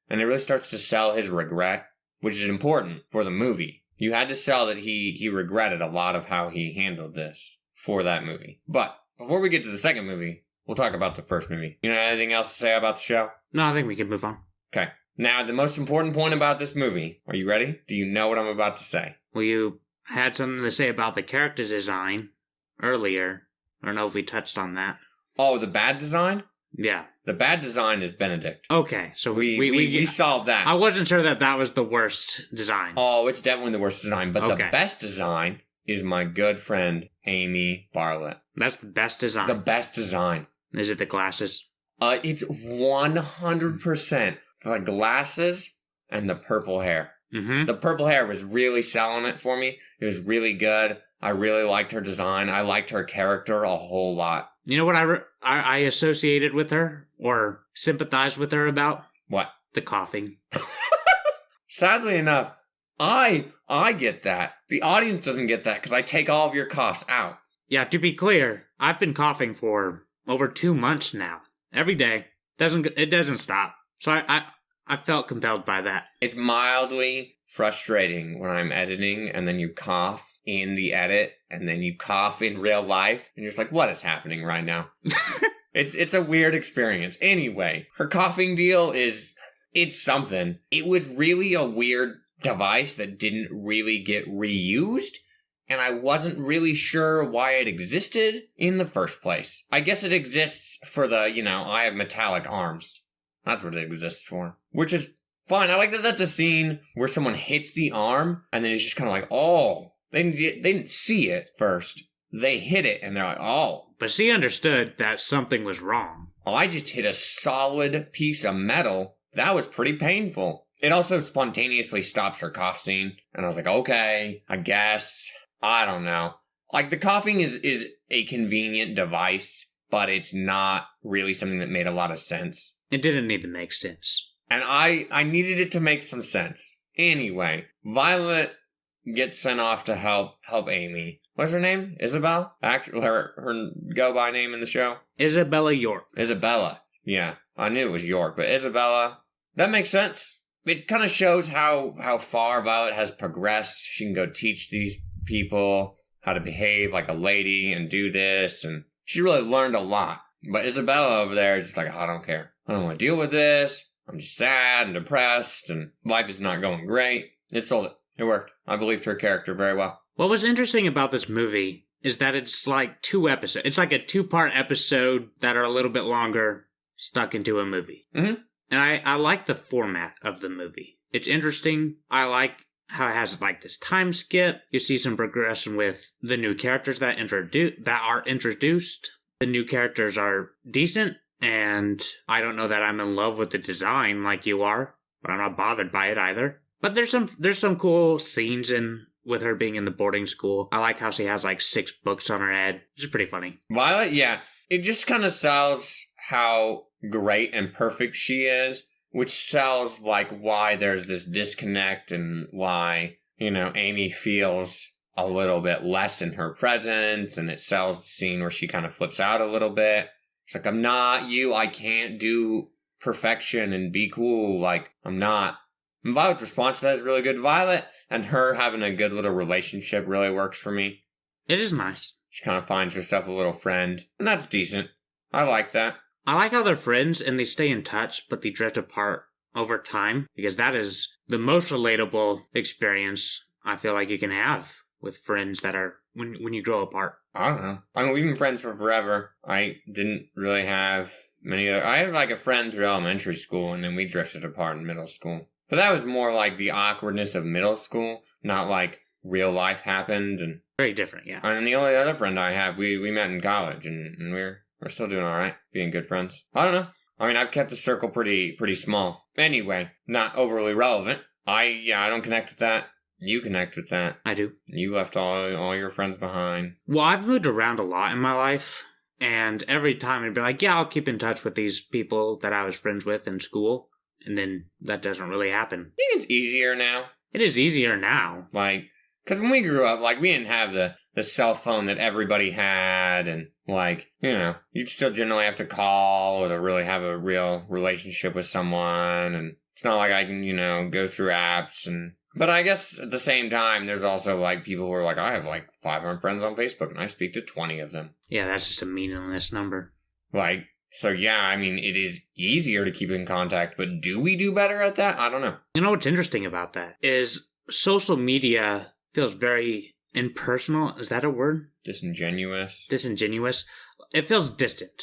And it really starts to sell his regret, which is important for the movie. You had to sell that he regretted a lot of how he handled this for that movie. But before we get to the second movie, we'll talk about the first movie. You know anything else to say about the show? No, I think we can move on. Okay. Now, the most important point about this movie. Are you ready? Do you know what I'm about to say? Well, you had something to say about the character design earlier. I don't know if we touched on that. Oh, the bad design? Yeah. The bad design is Benedict. Okay, so we solved that. I wasn't sure that was the worst design. Oh, it's definitely the worst design. But the best design is my good friend, Amy Bartlett. That's the best design. The best design. Is it the glasses? It's 100% the glasses and the purple hair. Mm-hmm. The purple hair was really selling it for me. It was really good. I really liked her design. I liked her character a whole lot. You know what I associated with her or sympathized with her about? What? The coughing. Sadly enough, I get that. The audience doesn't get that because I take all of your coughs out. Yeah, to be clear, I've been coughing for over 2 months now. Every day. It doesn't stop. So I felt compelled by that. It's mildly frustrating when I'm editing and then you cough in the edit and then you cough in real life and you're just like, what is happening right now? It's a weird experience. Anyway, her coughing deal it's something. It was really a weird device that didn't really get reused, and I wasn't really sure why it existed in the first place. I guess it exists for the, I have metallic arms. That's what it exists for. Which is fine. I like that that's a scene where someone hits the arm, and then it's just kind of like, oh. They didn't see it first. They hit it, and they're like, oh. But she understood that something was wrong. Oh, I just hit a solid piece of metal. That was pretty painful. It also spontaneously stops her cough scene, and I was like, okay, I guess. I don't know. Like, the coughing is a convenient device, but it's not really something that made a lot of sense. It didn't need to make sense. And I needed it to make some sense. Anyway, Violet gets sent off to help Amy. What's her name? Isabel? Her go-by name in the show? Isabella York. Isabella. Yeah, I knew it was York, but Isabella. That makes sense. It kind of shows how far Violet has progressed. She can go teach these people how to behave like a lady and do this, and she really learned a lot. But Isabella over there is just like, I don't care. I don't want to deal with this. I'm just sad and depressed, and life is not going great. It sold it. It worked. I believed her character very well. What was interesting about this movie is that it's like 2 episodes. It's like a 2-part episode that are a little bit longer stuck into a movie. Mm-hmm. And I like the format of the movie. It's interesting. I like how it has like this time skip. You see some progression with the new characters that are introduced. The new characters are decent, and I don't know that I'm in love with the design like you are, but I'm not bothered by it either. But there's some cool scenes with her being in the boarding school. I like how she has like 6 books on her head. It's pretty funny. Violet, yeah. It just kind of sells how great and perfect she is, which sells like why there's this disconnect and why, Amy feels a little bit less in her presence, and it sells the scene where she kind of flips out a little bit. It's like, I'm not you, I can't do perfection and be cool, like, I'm not. And Violet's response to that is really good. Violet and her having a good little relationship really works for me. It is nice. She kind of finds herself a little friend, and that's decent. I like that. I like how they're friends and they stay in touch, but they drift apart over time, because that is the most relatable experience I feel like you can have with friends that are when you grow apart. I don't know. I mean, we've been friends for forever. I didn't really have many other... I had like a friend through elementary school, and then we drifted apart in middle school. But that was more like the awkwardness of middle school, not like real life happened. And very different, yeah. And the only other friend I have, we met in college, and we're still doing all right, being good friends. I don't know. I mean, I've kept the circle pretty small. Anyway, not overly relevant. I don't connect with that. You connect with that. I do. You left all your friends behind. Well, I've moved around a lot in my life, and every time I'd be like, yeah, I'll keep in touch with these people that I was friends with in school. And then that doesn't really happen. I think it's easier now. It is easier now. Like, because when we grew up, like, we didn't have the cell phone that everybody had. And, like, you'd still generally have to call or to really have a real relationship with someone. And it's not like I can, go through apps. But I guess at the same time, there's also, like, people who are like, I have, like, 500 friends on Facebook, and I speak to 20 of them. Yeah, that's just a meaningless number. Like... So yeah, I mean, it is easier to keep in contact, but do we do better at that? I don't know. You know what's interesting about that is social media feels very impersonal. Is that a word? Disingenuous. It feels distant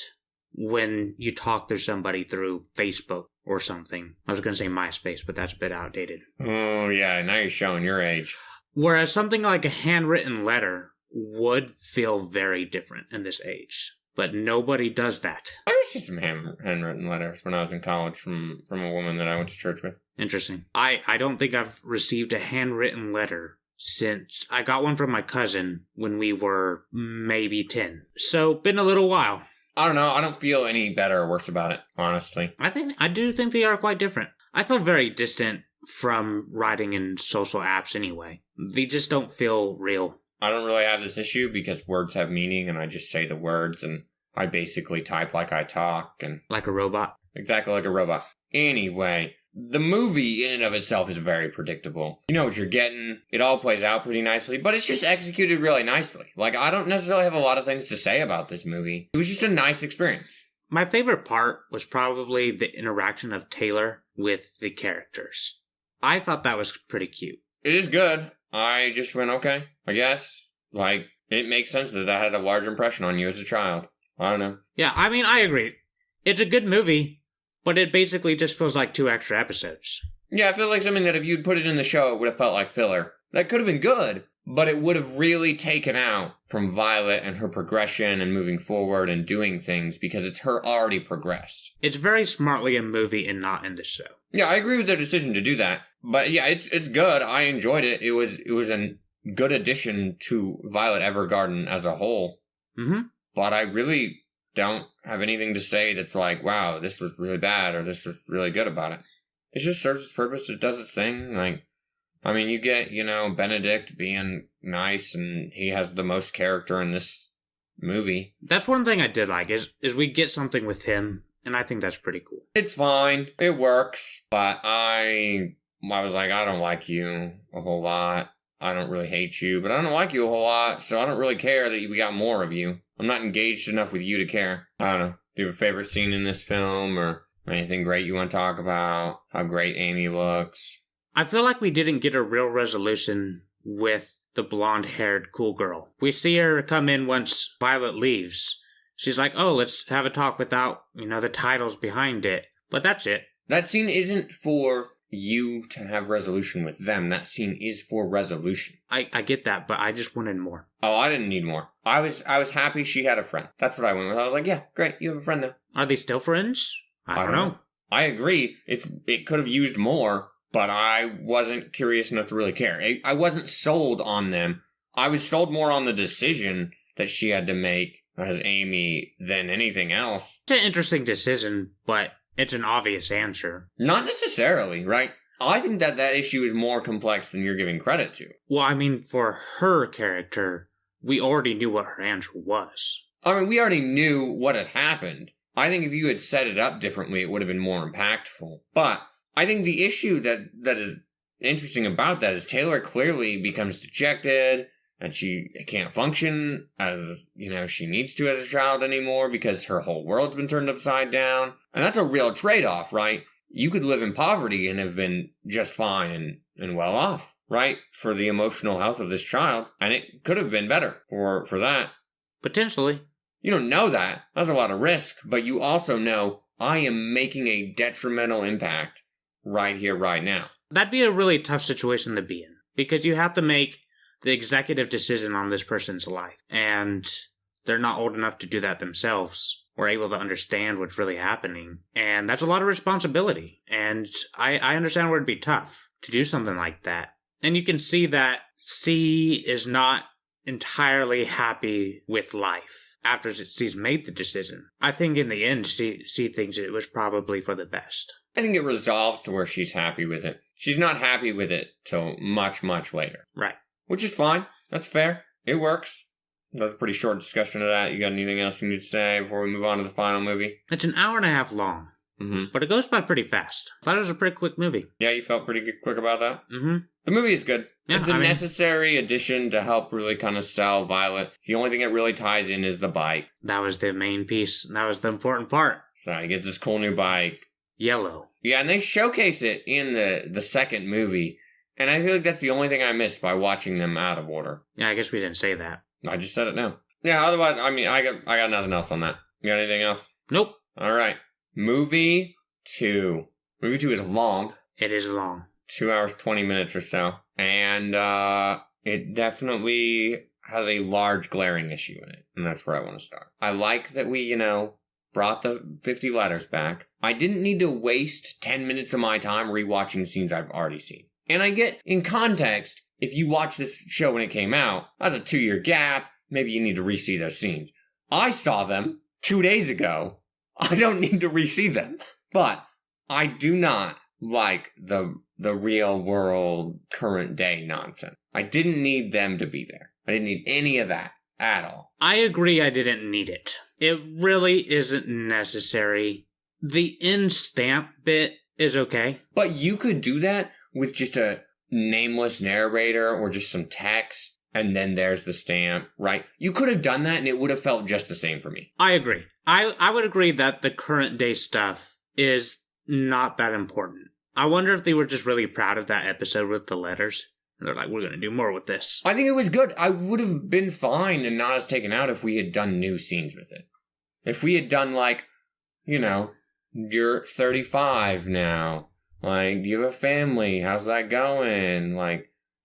when you talk to somebody through Facebook or something. I was going to say MySpace, but that's a bit outdated. Oh yeah, now you're showing your age. Whereas something like a handwritten letter would feel very different in this age. But nobody does that. I received some handwritten letters when I was in college from a woman that I went to church with. Interesting. I don't think I've received a handwritten letter since I got one from my cousin when we were maybe 10. So, been a little while. I don't know. I don't feel any better or worse about it, honestly. I do think they are quite different. I feel very distant from writing in social apps anyway. They just don't feel real. I don't really have this issue because words have meaning and I just say the words and I basically type like I talk and... Like a robot? Exactly like a robot. Anyway, the movie in and of itself is very predictable. You know what you're getting. It all plays out pretty nicely, but it's just executed really nicely. Like, I don't necessarily have a lot of things to say about this movie. It was just a nice experience. My favorite part was probably the interaction of Taylor with the characters. I thought that was pretty cute. It is good. I just went, okay, I guess. Like, it makes sense that had a large impression on you as a child. I don't know. Yeah, I mean, I agree. It's a good movie, but it basically just feels like 2 extra episodes. Yeah, it feels like something that if you'd put it in the show, it would have felt like filler. That could have been good, but it would have really taken out from Violet and her progression and moving forward and doing things because it's her already progressed. It's very smartly a movie and not in the show. Yeah, I agree with their decision to do that. But yeah, it's good. I enjoyed it. It was a good addition to Violet Evergarden as a whole. Mm-hmm. But I really don't have anything to say that's like, wow, this was really bad or this was really good about it. It just serves its purpose. It does its thing. Like, I mean, you get, Benedict being nice and he has the most character in this movie. That's one thing I did like is we get something with him, and I think that's pretty cool. It's fine. It works. But I was like, I don't like you a whole lot. I don't really hate you, but I don't like you a whole lot, so I don't really care that we got more of you. I'm not engaged enough with you to care. I don't know. Do you have a favorite scene in this film or anything great you want to talk about? How great Amy looks? I feel like we didn't get a real resolution with the blonde-haired cool girl. We see her come in once Violet leaves. She's like, oh, let's have a talk without, the titles behind it. But that's it. That scene isn't for you to have resolution with them. That scene is for resolution. I get that, but I just wanted more. Oh, I didn't need more. I was happy she had a friend. That's what I went with. I was like, yeah, great, you have a friend now. Are they still friends? I don't know. I agree. It could have used more, but I wasn't curious enough to really care. I wasn't sold on them. I was sold more on the decision that she had to make as Amy than anything else. It's an interesting decision, but it's an obvious answer. Not necessarily, right? I think that issue is more complex than you're giving credit to. Well, I mean, for her character, we already knew what her answer was. I mean, we already knew what had happened. I think if you had set it up differently, it would have been more impactful. But I think the issue that is interesting about that is Taylor clearly becomes dejected, and she can't function as, she needs to as a child anymore because her whole world's been turned upside down. And that's a real trade-off, right? You could live in poverty and have been just fine and well off, right? For the emotional health of this child. And it could have been better for that. Potentially. You don't know that. That's a lot of risk. But you also know I am making a detrimental impact right here, right now. That'd be a really tough situation to be in. Because you have to make the executive decision on this person's life. And they're not old enough to do that themselves or able to understand what's really happening. And that's a lot of responsibility. And I understand where it'd be tough to do something like that. And you can see that C is not entirely happy with life after she's made the decision. I think in the end, she thinks it was probably for the best. I think it resolves to where she's happy with it. She's not happy with it till much, much later. Right. Which is fine. That's fair. It works. That was a pretty short discussion of that. You got anything else you need to say before we move on to the final movie? It's an hour and a half long. Mm-hmm. But it goes by pretty fast. I thought it was a pretty quick movie. Yeah, you felt pretty quick about that? Mm-hmm. The movie is good. Yeah, it's a necessary addition to help really kind of sell Violet. The only thing it really ties in is the bike. That was the main piece. That was the important part. So he gets this cool new bike. Yellow. Yeah, and they showcase it in the second movie. And I feel like that's the only thing I missed by watching them out of order. Yeah, I guess we didn't say that. I just said it now. Yeah, otherwise, I mean, I got nothing else on that. You got anything else? Nope. All right. Movie 2. Movie 2 is long. It is long. 2 hours, 20 minutes or so. And it definitely has a large glaring issue in it. And that's where I want to start. I like that we, brought the 50 letters back. I didn't need to waste 10 minutes of my time rewatching scenes I've already seen. And I get, in context, if you watch this show when it came out, that's a 2-year gap. Maybe you need to re-see those scenes. I saw them 2 days ago. I don't need to re-see them. But I do not like the real world, current day nonsense. I didn't need them to be there. I didn't need any of that at all. I agree I didn't need it. It really isn't necessary. The end stamp bit is okay. But you could do that with just a nameless narrator or just some text, and then there's the stamp, right? You could have done that and it would have felt just the same for me. I agree. I would agree that the current day stuff is not that important. I wonder if they were just really proud of that episode with the letters. And they're like, we're going to do more with this. I think it was good. I would have been fine and not as taken out if we had done new scenes with it. If we had done you're 35 now. Do you have a family? How's that going?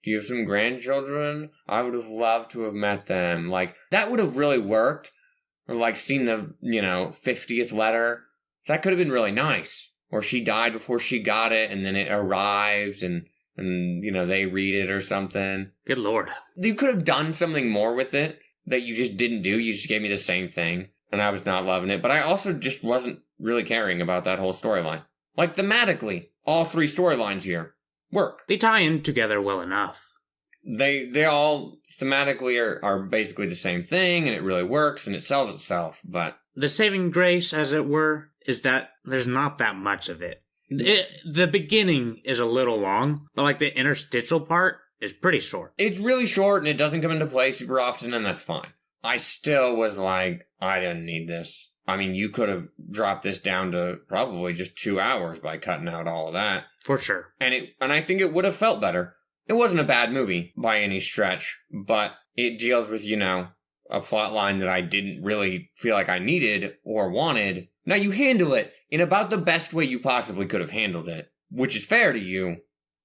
Do you have some grandchildren? I would have loved to have met them. That would have really worked. Or seen the, 50th letter. That could have been really nice. Or she died before she got it and then it arrives and they read it or something. Good Lord. You could have done something more with it that you just didn't do. You just gave me the same thing. And I was not loving it. But I also just wasn't really caring about that whole storyline. Thematically, all 3 storylines here work. They tie in together well enough. They all thematically are basically the same thing, and it really works, and it sells itself, but... The saving grace, as it were, is that there's not that much of it. The beginning is a little long, but the interstitial part is pretty short. It's really short, and it doesn't come into play super often, and that's fine. I still was I didn't need this. I mean, you could have dropped this down to probably just 2 hours by cutting out all of that. For sure. And I think it would have felt better. It wasn't a bad movie by any stretch, but it deals with, a plot line that I didn't really feel like I needed or wanted. Now, you handle it in about the best way you possibly could have handled it, which is fair to you,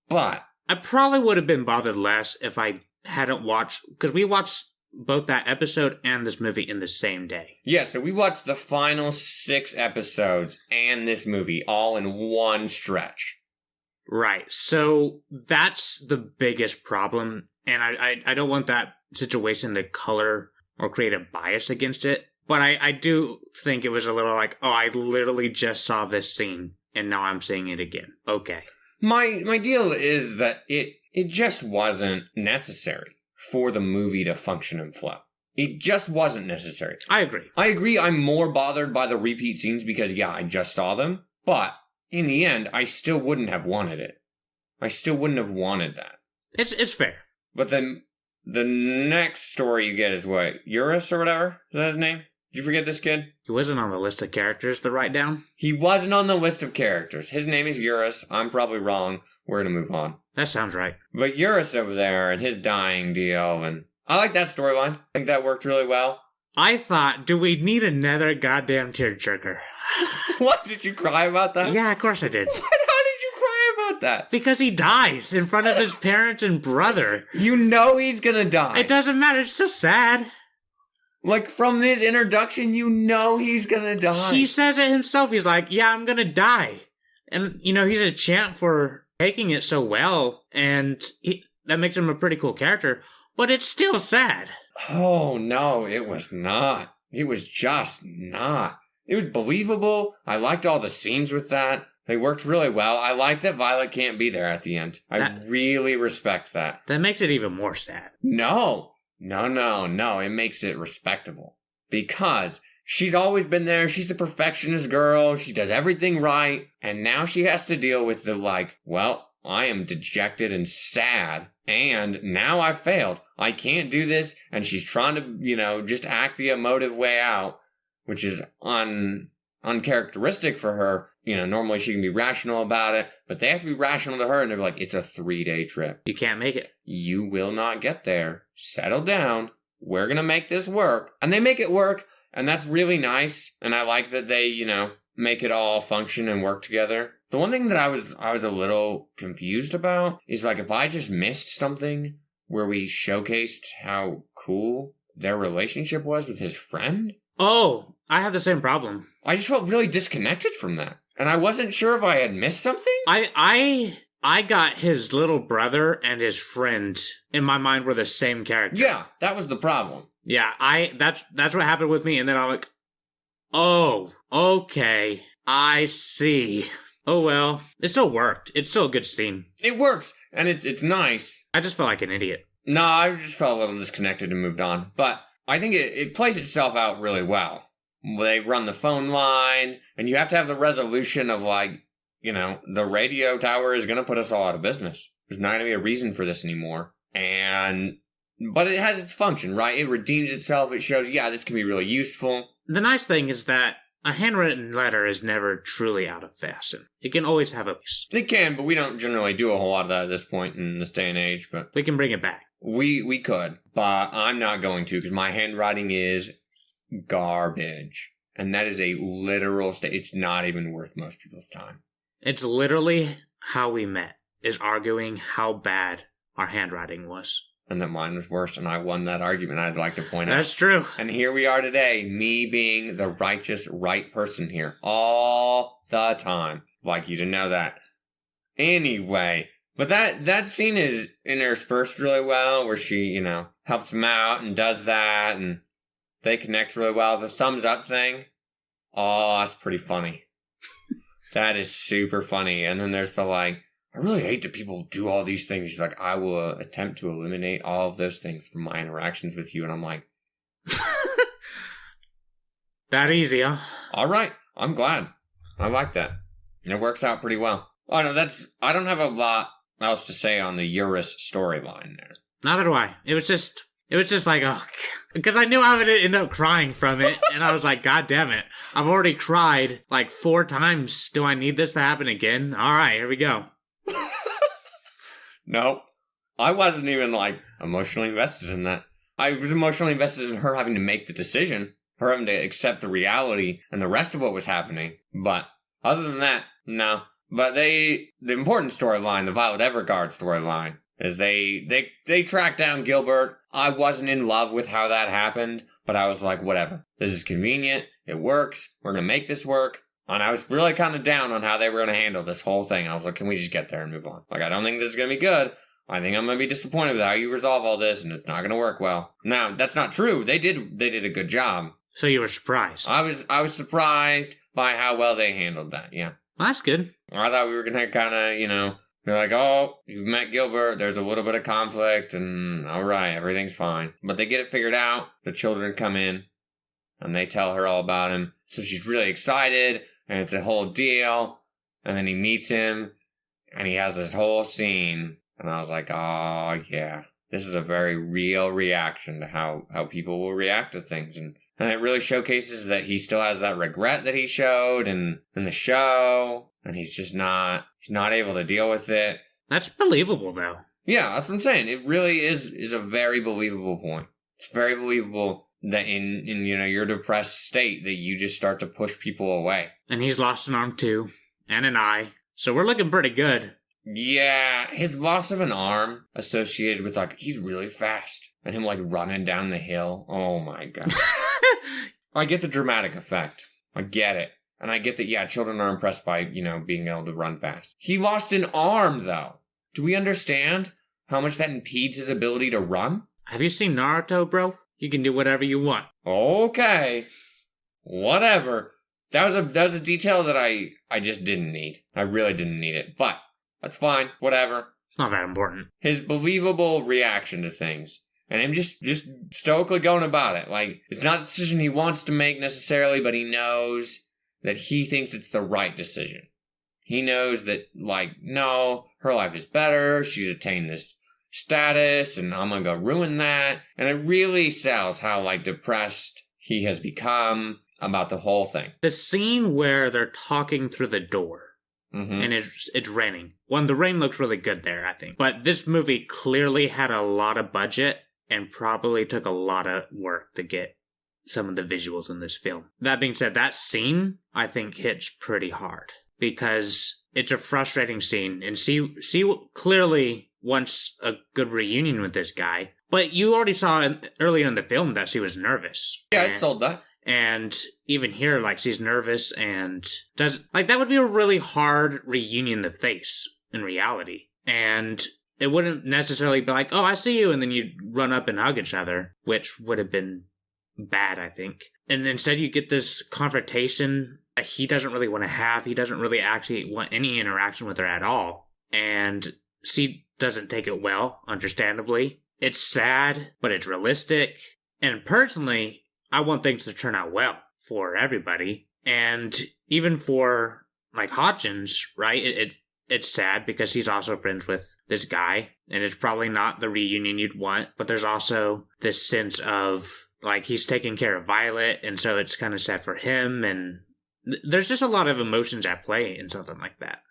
but... I probably would have been bothered less if I hadn't watched, because we watched both that episode and this movie in the same day. Yeah, so we watched the final 6 episodes and this movie all in one stretch. Right, so that's the biggest problem, and I don't want that situation to color or create a bias against it, but I do think it was a little like, oh, I literally just saw this scene, and now I'm seeing it again. Okay. My deal is that it just wasn't necessary for the movie to function and flow. It just wasn't necessary. I agree. I'm more bothered by the repeat scenes because, yeah, I just saw them, but in the end, I still wouldn't have wanted it. I still wouldn't have wanted that. It's fair. But then the next story you get is what? Eurus or whatever? Is that his name? Did you forget this kid? He wasn't on the list of characters to write down? He wasn't on the list of characters. His name is Eurus. I'm probably wrong. We're going to move on. That sounds right. But Eurus over there and his dying deal, and I like that storyline. I think that worked really well. I thought, do we need another goddamn tearjerker? What? Did you cry about that? Yeah, of course I did. How did you cry about that? Because he dies in front of his parents and brother. You know he's going to die. It doesn't matter. It's just sad. Like, from this introduction, you know he's going to die. He says it himself. He's like, yeah, I'm going to die. And, you know, he's a champ for taking it so well, and that makes him a pretty cool character, but it's still sad. Oh, no, it was not. It was just not. It was believable. I liked all the scenes with that. They worked really well. I like that Violet can't be there at the end. I really respect that. That makes it even more sad. No. It makes it respectable. Because she's always been there. She's the perfectionist girl. She does everything right. And now she has to deal with the well, I am dejected and sad. And now I failed. I can't do this. And she's trying to, just act the emotive way out, which is uncharacteristic for her. Normally she can be rational about it, but they have to be rational to her, and they're like, it's a 3-day trip. You can't make it. You will not get there. Settle down. We're going to make this work. And they make it work, and that's really nice, and I like that they, make it all function and work together. The one thing that I was a little confused about is, if I just missed something where we showcased how cool their relationship was with his friend. Oh, I have the same problem. I just felt really disconnected from that. And I wasn't sure if I had missed something. I got his little brother and his friend in my mind were the same character. Yeah, that was the problem. Yeah, that's what happened with me, and then I'm like, oh, okay, I see. Oh well, it still worked. It's still a good scene. It works, and it's nice. I just felt like an idiot. No, I just felt a little disconnected and moved on. But I think it plays itself out really well. They run the phone line, and you have to have the resolution of, the radio tower is going to put us all out of business. There's not going to be a reason for this anymore. But it has its function, right? It redeems itself. It shows, this can be really useful. The nice thing is that a handwritten letter is never truly out of fashion. It can always have a piece. It can, but we don't generally do a whole lot of that at this point in this day and age. But we can bring it back. We could, but I'm not going to because my handwriting is garbage. And that is a literal it's not even worth most people's time. It's literally how we met, is arguing how bad our handwriting was. And that mine was worse, and I won that argument, I'd like to point out. That's true. And here we are today, me being the righteous, right person here. All the time. Like you to know that. Anyway, but that scene is interspersed really well, where she, helps him out and does that, and they connect really well. The thumbs up thing, that's pretty funny. That is super funny. And then there's the I really hate that people do all these things. She's like, I will attempt to eliminate all of those things from my interactions with you. And I'm like, that easy, huh? All right. I'm glad. I like that. And it works out pretty well. Oh, no, I don't have a lot else to say on the Eurus storyline there. Neither do I. It was just because I knew I would end up crying from it, and I was like, God damn it. I've already cried 4 times. Do I need this to happen again? All right, here we go. Nope. I wasn't even emotionally invested in that. I was emotionally invested in her having to make the decision, her having to accept the reality and the rest of what was happening. But other than that, no. But the important storyline, the Violet Evergarden storyline, is they track down Gilbert. I wasn't in love with how that happened, but I was like, whatever. This is convenient. It works. We're going to make this work. And I was really kind of down on how they were going to handle this whole thing. I was like, can we just get there and move on? Like, I don't think this is going to be good. I think I'm going to be disappointed with how you resolve all this, and it's not going to work well. Now, that's not true. They did a good job. So you were surprised? I was surprised by how well they handled that, yeah. Well, that's good. I thought we were going to kind of, be like, oh, you've met Gilbert, there's a little bit of conflict, and alright, everything's fine. But they get it figured out, the children come in, and they tell her all about him. So she's really excited, and it's a whole deal, and then he meets him, and he has this whole scene, and I was like, oh, yeah, this is a very real reaction to how people will react to things, and it really showcases that he still has that regret that he showed in the show, and he's not able to deal with it. That's believable, though. Yeah, that's what I'm saying. It really is a very believable point. It's very believable that in your depressed state that you just start to push people away. And he's lost an arm too, and an eye, so we're looking pretty good. Yeah, his loss of an arm associated with, like, he's really fast, and him, like, running down the hill. Oh my god. I get the dramatic effect. I get it. And I get that, yeah, children are impressed by, being able to run fast. He lost an arm, though. Do we understand how much that impedes his ability to run? Have you seen Naruto, bro? You can do whatever you want. Okay. Whatever. That was a detail that I just didn't need. I really didn't need it. But that's fine. Whatever. It's not that important. His believable reaction to things. And him just stoically going about it. Like, it's not a decision he wants to make necessarily, but he knows that he thinks it's the right decision. He knows that, like, no, her life is better, she's attained this status, and I'm gonna go ruin that. And it really sells how, like, depressed he has become about the whole thing. The scene where they're talking through the door, and it's raining. One, the rain looks really good there, I think. But this movie clearly had a lot of budget, and probably took a lot of work to get some of the visuals in this film. That being said, that scene, I think, hits pretty hard. Because it's a frustrating scene, and she clearly wants a good reunion with this guy. But you already saw earlier in the film that she was nervous. Yeah, it sold that. And even here, like, she's nervous and that would be a really hard reunion to face in reality. And it wouldn't necessarily be like, oh, I see you, and then you'd run up and hug each other, which would have been bad, I think. And instead you get this confrontation that he doesn't really want to have. He doesn't really actually want any interaction with her at all. And she doesn't take it well, understandably. It's sad, but it's realistic. And personally, I want things to turn out well for everybody. And even for, like, Hodgins, right? It's sad because he's also friends with this guy, and it's probably not the reunion you'd want, but there's also this sense of, like, he's taking care of Violet, and so it's kind of sad for him, and there's just a lot of emotions at play in something like that.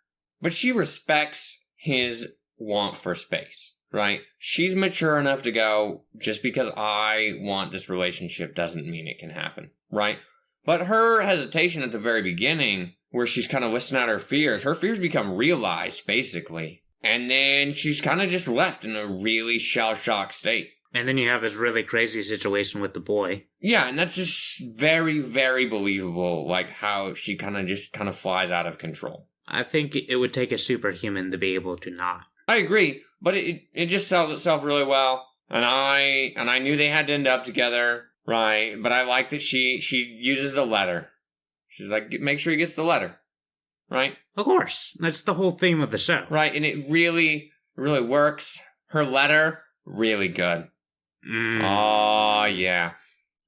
But she respects his want for space, right? She's mature enough to go, just because I want this relationship doesn't mean it can happen, right? But her hesitation at the very beginning, where she's kind of listing out her fears become realized, basically. And then she's kind of just left in a really shell-shocked state. And then you have this really crazy situation with the boy. Yeah, and that's just very, very believable, like how she kind of flies out of control. I think it would take a superhuman to be able to not. I agree, but it just sells itself really well. And I knew they had to end up together, right? But I like that she uses the letter. She's like, make sure he gets the letter, right? Of course. That's the whole theme of the show. Right, and it really, really works. Her letter, really good. Oh, yeah.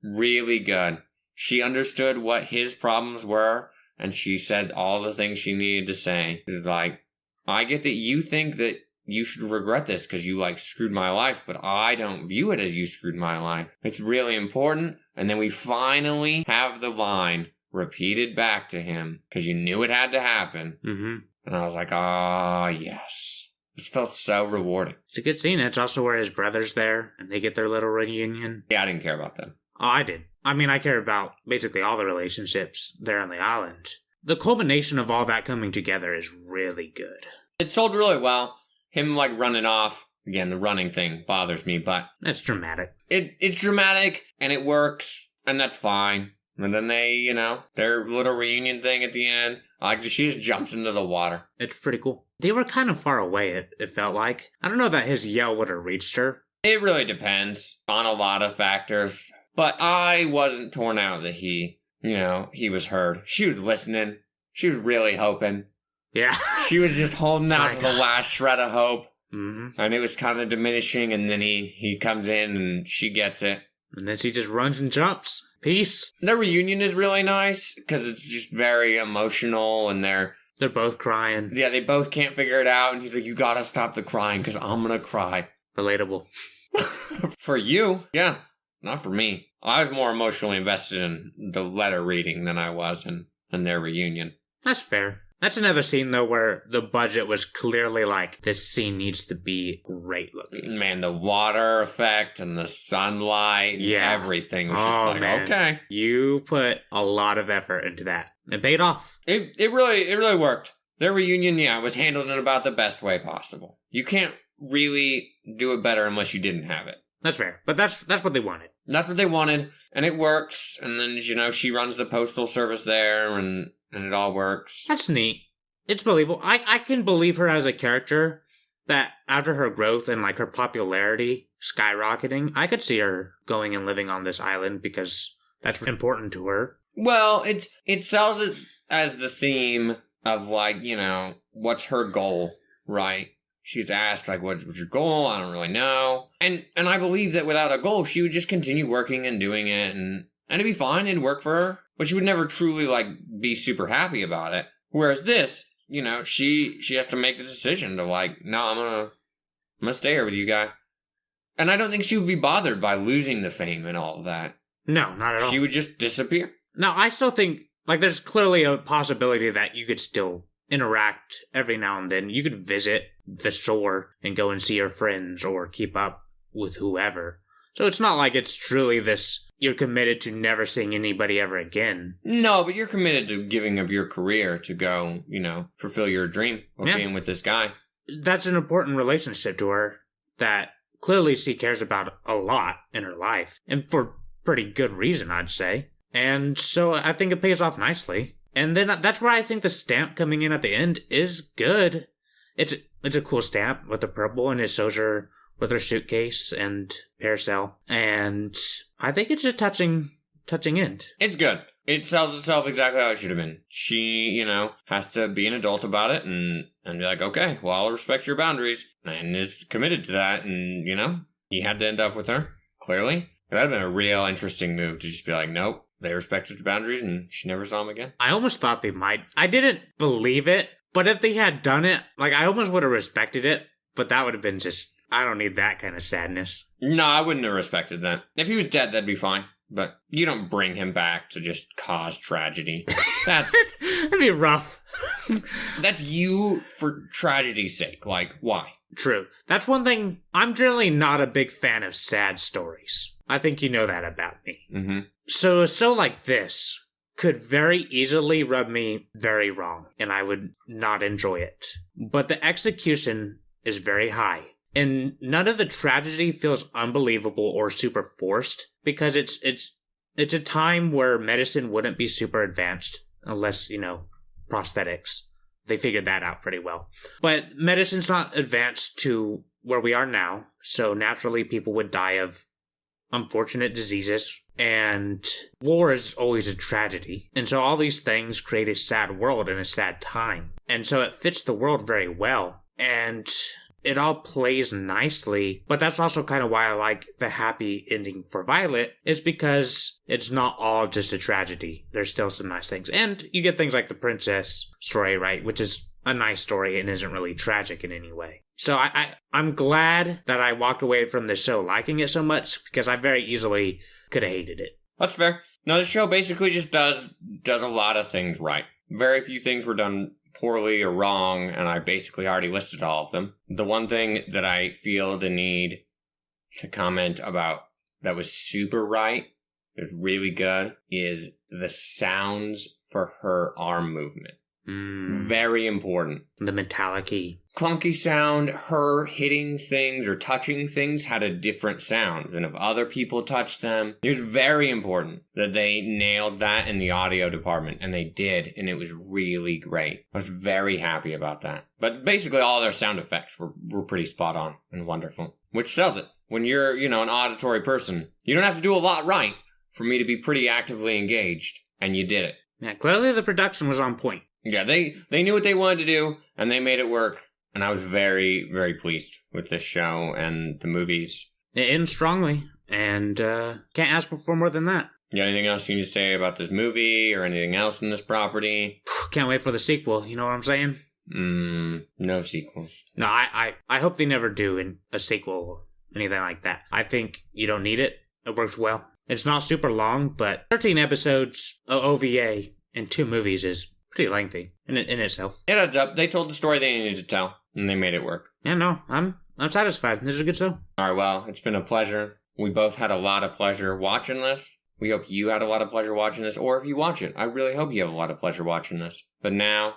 Really good. She understood what his problems were, and she said all the things she needed to say. She's like, I get that you think that you should regret this because you, like, screwed my life, but I don't view it as you screwed my life. It's really important. And then we finally have the line repeated back to him because you knew it had to happen. And I was like, oh, yes. It felt so rewarding. It's a good scene. It's also where his brother's there and they get their little reunion. Yeah, I didn't care about them. Oh, I did. I mean, I care about basically all the relationships there on the island. the culmination of all that coming together is really good. It sold really well. Him, like, running off. Again, the running thing bothers me, but... That's dramatic. It's dramatic, and it works, and that's fine. And then they, you know, their little reunion thing at the end, like, she just jumps into the water. It's pretty cool. They were kind of far away, it felt like. I don't know that his yell would have reached her. It really depends on a lot of factors. But I wasn't torn out that he was heard. She was listening. She was really hoping. Yeah. She was just holding out to the last shred of hope. Mm-hmm. And it was kind of diminishing, and then he comes in and she gets it. And then she just runs and jumps. Peace. Their reunion is really nice, because it's just very emotional, and they're both crying. Yeah, they both can't figure it out, and he's like, you gotta stop the crying, because I'm gonna cry. Relatable. For you, yeah. Not for me. I was more emotionally invested in the letter reading than I was in their reunion. That's fair. That's another scene, though, where the budget was clearly like, this scene needs to be great looking. Man, the water effect and the sunlight and everything was just like, man. Okay. You put a lot of effort into that. It paid off. It really worked. Their reunion, was handled in about the best way possible. You can't really do it better unless you didn't have it. That's fair. But that's what they wanted. That's what they wanted, and it works. And then, she runs the postal service there, and it all works. That's neat. It's believable. I can believe her as a character, that after her growth and, like, her popularity skyrocketing, I could see her going and living on this island because that's important to her. Well, it sells it as the theme of, like, what's her goal, right? She's asked, like, what's your goal? I don't really know. And I believe that without a goal, she would just continue working and doing it, and it'd be fine, it'd work for her. But she would never truly, like, be super happy about it. Whereas this, she has to make the decision to, like, no, I'm gonna stay here with you guys. And I don't think she would be bothered by losing the fame and all of that. No, not at all. She would just disappear. Now, I still think, like, there's clearly a possibility that you could still interact every now and then. You could visit the shore and go and see your friends or keep up with whoever. So it's not like it's truly this, you're committed to never seeing anybody ever again. No, but you're committed to giving up your career to go, fulfill your dream of being with this guy. That's an important relationship to her that clearly she cares about a lot in her life. And for pretty good reason, I'd say. And so I think it pays off nicely. And then that's where I think the stamp coming in at the end is good. It's a cool stamp with the purple, and it shows her with her suitcase and parasol. And I think it's a touching end. It's good. It sells itself exactly how it should have been. She, has to be an adult about it and be like, okay, well, I'll respect your boundaries. And is committed to that. And, he had to end up with her, clearly. That would have been a real interesting move to just be like, nope. They respected her boundaries, and she never saw him again. I almost thought they might. I didn't believe it, but if they had done it, like, I almost would have respected it, but that would have been just, I don't need that kind of sadness. No, I wouldn't have respected that. If he was dead, that'd be fine. But you don't bring him back to just cause tragedy. That'd be rough. That's you for tragedy's sake. Like, why? True. That's one thing. I'm generally not a big fan of sad stories. I think you know that about me. Mm-hmm. So a show like this could very easily rub me very wrong, and I would not enjoy it. But the execution is very high, and none of the tragedy feels unbelievable or super forced, because it's a time where medicine wouldn't be super advanced unless, prosthetics. They figured that out pretty well. But medicine's not advanced to where we are now, so naturally people would die of unfortunate diseases, and war is always a tragedy. And so all these things create a sad world and a sad time. And so it fits the world very well. And it all plays nicely, but that's also kind of why I like the happy ending for Violet, is because it's not all just a tragedy. There's still some nice things. And you get things like the princess story, right, which is a nice story and isn't really tragic in any way. So I'm glad that I walked away from the show liking it so much, because I very easily could have hated it. That's fair. No, the show basically just does a lot of things right. Very few things were done poorly or wrong, and I basically already listed all of them. The one thing that I feel the need to comment about that was super right, is really good, is the sounds for her arm movement. Mm, Very important. the metallic-y. Clunky sound, her hitting things or touching things had a different sound than if other people touched them. It was very important that they nailed that in the audio department, and they did, and it was really great. I was very happy about that. But basically all their sound effects were pretty spot on and wonderful, which sells it. When you're, an auditory person, you don't have to do a lot right for me to be pretty actively engaged, and you did it. Yeah, clearly the production was on point. Yeah, they knew what they wanted to do, and they made it work. And I was very, very pleased with this show and the movies. It ends strongly, and can't ask for more than that. You got anything else you need to say about this movie or anything else in this property? Can't wait for the sequel, you know what I'm saying? No sequels. No, I hope they never do in a sequel or anything like that. I think you don't need it. It works well. It's not super long, but 13 episodes, OVA, and 2 movies is pretty lengthy in itself. It adds up. They told the story they needed to tell, and they made it work. Yeah, no, I'm satisfied. This is a good show. All right, well, it's been a pleasure. We both had a lot of pleasure watching this. We hope you had a lot of pleasure watching this, or if you watch it, I really hope you have a lot of pleasure watching this. But now,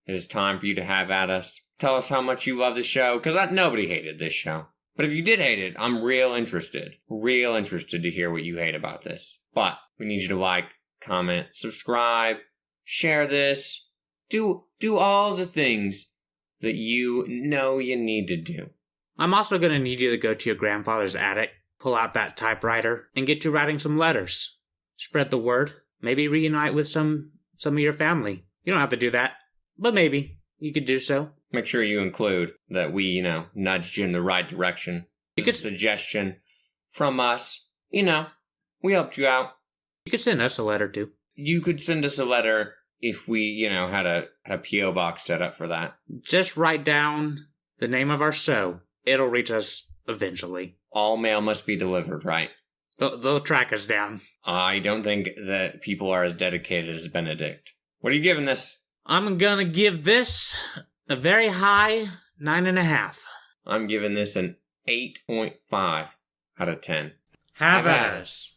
it is time for you to have at us. Tell us how much you love the show, because nobody hated this show. But if you did hate it, I'm real interested to hear what you hate about this. But we need you to like, comment, subscribe, share this, do all the things that you know you need to do. I'm also going to need you to go to your grandfather's attic, pull out that typewriter, and get to writing some letters. Spread the word. Maybe reunite with some of your family. You don't have to do that, but maybe you could do so. Make sure you include that we, nudged you in the right direction. It's a suggestion from us. We helped you out. You could send us a letter, too. You could send us a letter if we, had a P.O. box set up for that. Just write down the name of our show. It'll reach us eventually. All mail must be delivered, right? They'll track us down. I don't think that people are as dedicated as Benedict. What are you giving this? I'm gonna give this a very high 9.5. I'm giving this an 8.5 out of 10. Have at us.